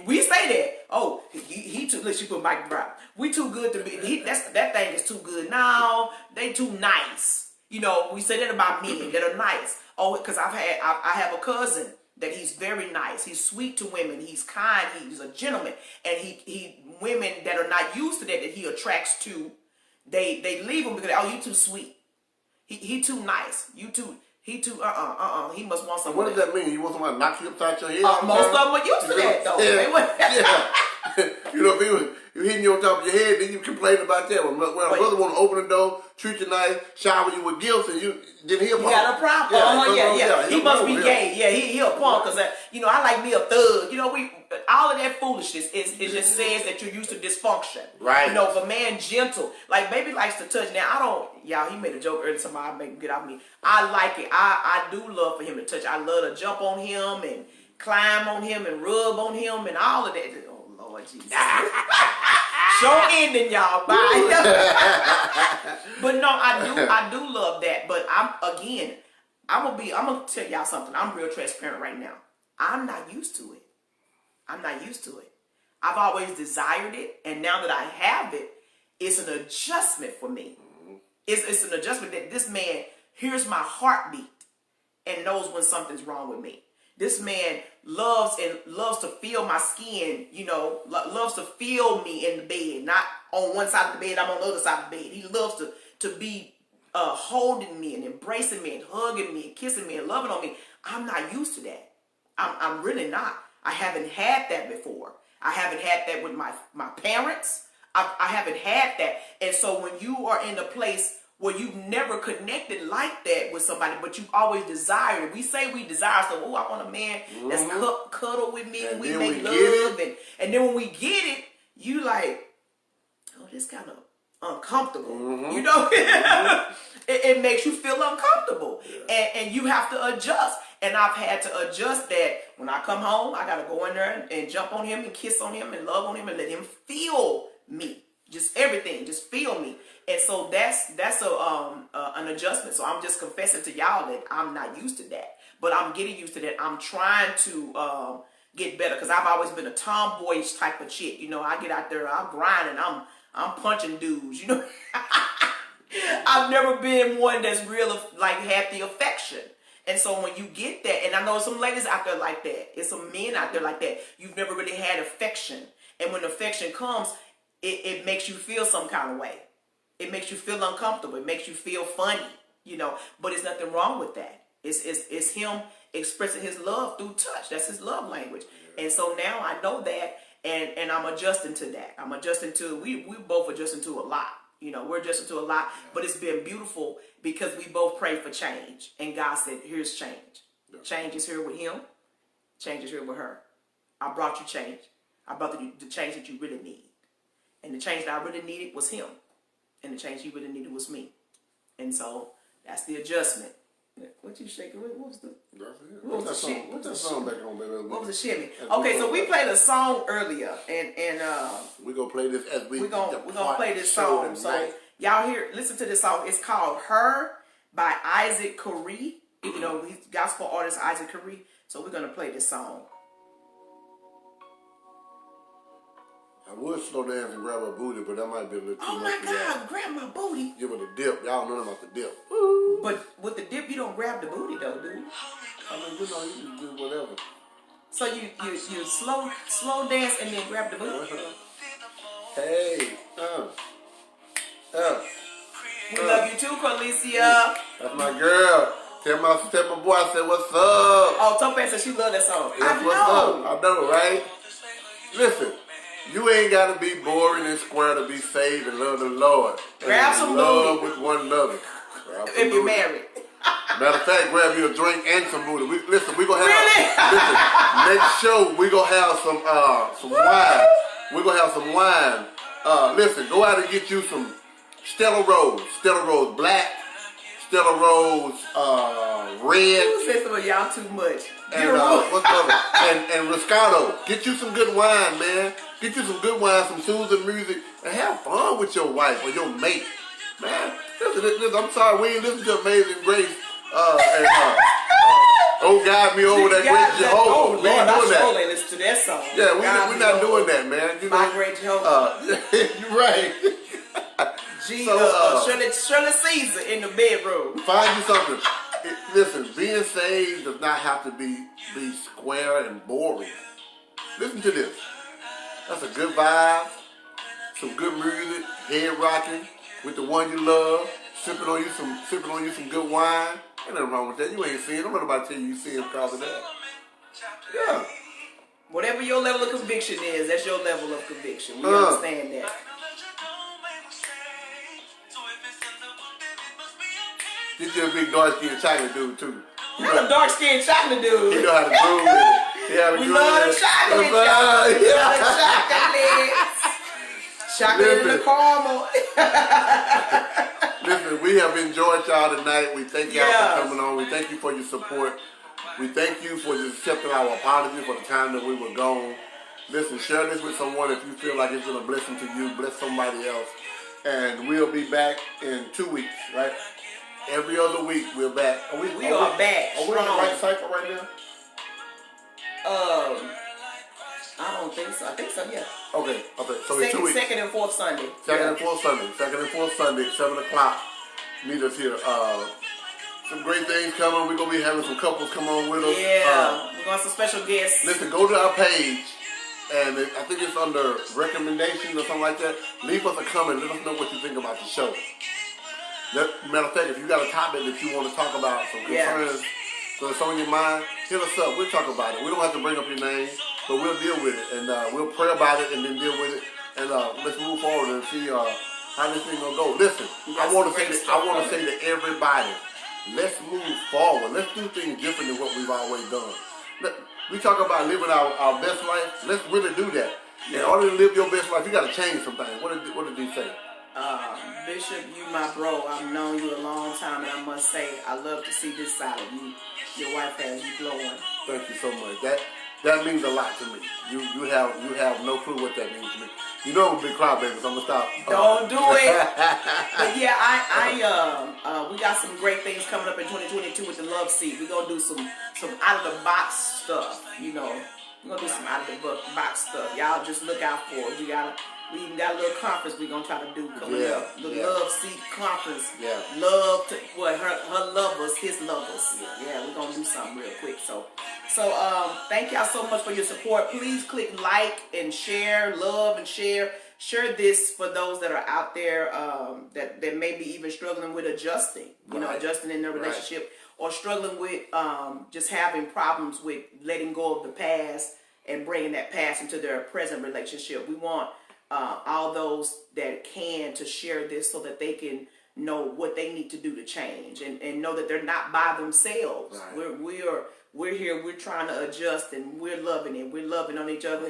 Speaker 2: We say that. Oh, he too. Look, she put Mike Brown. We too good to be. That thing is too good. No, they too nice. We say that about men that are nice. Oh, because I have a cousin that he's very nice. He's sweet to women. He's kind. He's a gentleman. And he women that are not used to that he attracts to, they leave him because you too sweet. He too nice. He too he must want something.
Speaker 1: What does that mean? You want somebody to knock you upside your head?
Speaker 2: Most of them are used to that though.
Speaker 1: Yeah. If hitting you on top of your head, then you complain about that. When a brother want to open the door, treat you nice, shower you with gifts, and then he a punk.
Speaker 2: You got a problem. Yeah. He must be gay. Yeah, he a punk because I like me a thug. All of that foolishness it just says that you're used to dysfunction.
Speaker 1: Right.
Speaker 2: If a man gentle, like baby likes to touch. Now he made a joke earlier. Somebody make him get off me. I like it. I do love for him to touch. I love to jump on him and climb on him and rub on him and all of that. Oh Lord Jesus. Show ending, y'all. Bye. But no, I do love that. But I'm gonna tell y'all something. I'm real transparent right now. I'm not used to it. I've always desired it, and now that I have it, it's an adjustment for me. It's an adjustment that this man hears my heartbeat and knows when something's wrong with me. This man loves to feel my skin, loves to feel me in the bed, not on one side of the bed, I'm on the other side of the bed. He loves to be holding me and embracing me and hugging me and kissing me and loving on me. I'm not used to that. I'm really not. I haven't had that before. I haven't had that with my parents. I haven't had that. And so when you are in a place where you've never connected like that with somebody, but you've always desired it. We say we desire stuff. Oh, I want a man that's cuddle with me, and we make love, and then when we get it, you like, oh, this kind of uncomfortable. You know, it makes you feel uncomfortable, and you have to adjust. And I've had to adjust that. When I come home, I gotta go in there and jump on him and kiss on him and love on him and let him feel me. Just everything, just feel me. And so that's an adjustment. So I'm just confessing to y'all that I'm not used to that, but I'm getting used to that. I'm trying to get better, because I've always been a tomboyish type of chick. You know, I get out there, I'm grinding, I'm punching dudes. You know, I've never been one that's real like had the affection. And so when you get that, and I know some ladies out there like that, it's some men out there like that, you've never really had affection. And when affection comes, it makes you feel some kind of way. It makes you feel uncomfortable. It makes you feel funny, you know. But there's nothing wrong with that. It's him expressing his love through touch. That's his love language. And so now I know that, and I'm adjusting to that. I'm adjusting to, we both adjusting to a lot. You know, we're adjusting to a lot, but it's been beautiful because we both prayed for change. And God said, here's change. Change is here with him. Change is here with her. I brought you change. I brought the change that you really need. And the change that I really needed was him. And the change he really needed was me. And so that's the adjustment. What you shaking? What was the? What was the shit?
Speaker 1: What's that song back on, baby?
Speaker 2: What was the shimmy? Okay, so we played a song earlier, and
Speaker 1: we're gonna play this as we're
Speaker 2: gonna play this song. So y'all listen to this song. It's called "Her" by Isaac Curry. You know, he's gospel artist Isaac Curry. So we're gonna play this song.
Speaker 1: I would slow down and grab her booty, but that might be a little too much.
Speaker 2: Oh my God, grab my booty.
Speaker 1: Give her the dip. Y'all know about the dip.
Speaker 2: But with the dip, you don't grab the booty though, do you?
Speaker 1: I mean, you know, you can do whatever.
Speaker 2: So you slow dance and then grab the booty.
Speaker 1: Hey,
Speaker 2: We love you too, Corlicia.
Speaker 1: That's my girl. Tell my boy I said, what's up?
Speaker 2: Oh, Tope said she love that song.
Speaker 1: That's what's up. I know, right? Listen. You ain't got to be boring and square to be saved and love the Lord.
Speaker 2: Grab some
Speaker 1: love
Speaker 2: booty.
Speaker 1: With one another.
Speaker 2: If you're married.
Speaker 1: Matter of fact, grab you a drink and some booty. Listen, we're going to have... Listen, next show, we're going to have some wine. We're going to have some wine. Listen, go out and get you some Stella Rose. Stella Rose Black. Stella Rose Red.
Speaker 2: Who said some of y'all too much?
Speaker 1: And what's the other? And Riscato. Get you some good wine, man. Get you some good wine, some soothing music, and have fun with your wife or your mate. Man, listen, I'm sorry, we ain't listening to Amazing Grace. Oh, guide me over that great Jehovah.
Speaker 2: Oh,
Speaker 1: we ain't doing that.
Speaker 2: Lord, listen to that song.
Speaker 1: Yeah, we're not doing that, man. You know,
Speaker 2: my great Jehovah.
Speaker 1: You're right.
Speaker 2: Shirley Caesar in the bedroom.
Speaker 1: Find you something. Listen, being saved does not have to be square and boring. Listen to this. That's a good vibe, some good music, head rocking with the one you love, sipping on you some good wine. Ain't nothing wrong with that. You ain't seeing. Don't let nobody tell you seeing because of that. Yeah.
Speaker 2: Whatever your level of conviction is, that's your level of conviction. We understand that.
Speaker 1: Get you a big dark skinned chocolate dude too.
Speaker 2: Not a dark skinned chocolate dude.
Speaker 1: He know how to groove with it. We
Speaker 2: love the chocolate. Chocolate in the caramel.
Speaker 1: Listen, we have enjoyed y'all tonight. We thank y'all for coming on. We thank you for your support. We thank you for just accepting our apology for the time that we were gone. Listen, share this with someone if you feel like it's been a blessing to you. Bless somebody else. And we'll be back in 2 weeks, right? Every other week we're back.
Speaker 2: We are back.
Speaker 1: Are we on the right cycle right now?
Speaker 2: I don't think so. I think so, yeah.
Speaker 1: Okay. So in 2 weeks.
Speaker 2: Second and fourth Sunday.
Speaker 1: Second and fourth Sunday, 7 o'clock. Meet us here. Some great things coming. We're going to be having some couples come on with us.
Speaker 2: Yeah. We're going to have some special guests.
Speaker 1: Listen, go to our page. And I think it's under recommendations or something like that. Leave us a comment. Let us know what you think about the show. Matter of fact, if you got a topic that you want to talk about, some concerns, so it's on your mind, hit us up. We'll talk about it. We don't have to bring up your name, but we'll deal with it. And we'll pray about it and then deal with it. And let's move forward and see how this thing going to go. Listen,
Speaker 2: You got
Speaker 1: I want
Speaker 2: some
Speaker 1: to say
Speaker 2: great
Speaker 1: that,
Speaker 2: stuff
Speaker 1: I want to
Speaker 2: coming.
Speaker 1: say to everybody, let's move forward. Let's do things different than what we've always done. We talk about living our best life. Let's really do that. In order to live your best life, you got to change some things. What did he say?
Speaker 2: Bishop, you my bro. I've known you a long time, and I must say, I love to see this side of you. Your wife has you glowing.
Speaker 1: Thank you so much. That means a lot to me. You have no clue what that means to me. You know I'm a big crybaby, so I'm gonna stop.
Speaker 2: Don't do it. But yeah, we got some great things coming up in 2022 with the Love Seat. We're gonna do some out of the box stuff. You know, we're gonna do some out of the box stuff. Y'all just look out for it. We even got a little conference we're gonna try to do coming up. The Love Seat conference.
Speaker 1: Yeah.
Speaker 2: Love to her lovers, his lovers. Yeah, we're gonna do something real quick. So thank y'all so much for your support. Please click like and share, love and share. Share this for those that are out there that may be even struggling with adjusting. You know, adjusting in their relationship, or struggling with just having problems with letting go of the past and bringing that past into their present relationship. We want all those that can to share this so that they can know what they need to do to change and know that they're not by themselves. Right. We're here, we're trying to adjust, and we're loving it. We're loving on each other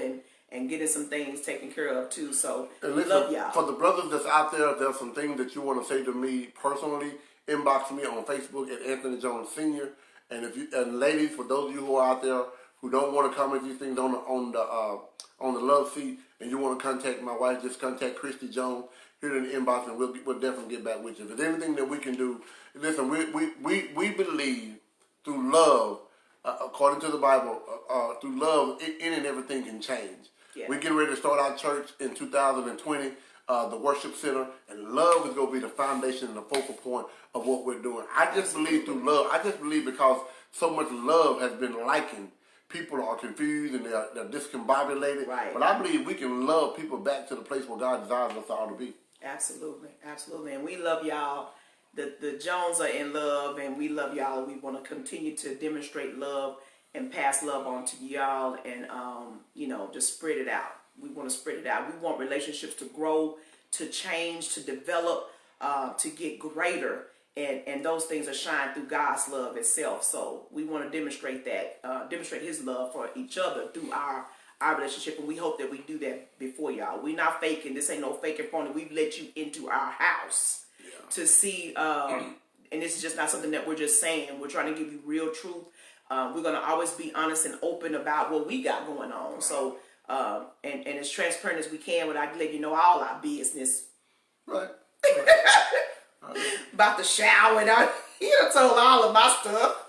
Speaker 2: and getting some things taken care of too. So we love y'all.
Speaker 1: For the brothers that's out there, if there's some things that you want to say to me personally, inbox me on Facebook at Anthony Jones Sr. And ladies, for those of you who are out there who don't want to comment these things on the Love Seat, and you want to contact my wife, just contact Christy Jones here in the inbox, and we'll definitely get back with you. If there's anything that we can do, listen, we believe through love, according to the Bible, through love, any and everything can change. Yeah. We're getting ready to start our church in 2020, the worship center, and love is going to be the foundation and the focal point of what we're doing. I just believe through love. I just believe because so much love has been likened, people are confused and they're discombobulated. Right. But I believe we can love people back to the place where God desires us all to be.
Speaker 2: Absolutely, absolutely. And we love y'all. The Jones are in love, and we love y'all. We want to continue to demonstrate love and pass love on to y'all, and just spread it out. We want to spread it out. We want relationships to grow, to change, to develop, to get greater, and those things are shined through God's love itself. So we want to demonstrate that, demonstrate His love for each other through our relationship, and we hope that we do that before y'all. We're not faking. This ain't no faking phony. We've let you into our house to see, and this is just not something that we're just saying. We're trying to give you real truth. We're going to always be honest and open about what we got going on. Right. So, and as transparent as we can without letting you know all our business.
Speaker 1: Right.
Speaker 2: About the shower, and I told all of my stuff.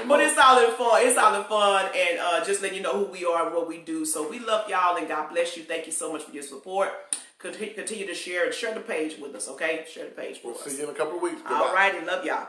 Speaker 2: But it's all in fun. It's all in fun, and just letting you know who we are and what we do. So we love y'all, and God bless you. Thank you so much for your support. Continue to share and share the page with us, okay? Share the page for us.
Speaker 1: We'll see you in a couple of weeks.
Speaker 2: All righty, love y'all.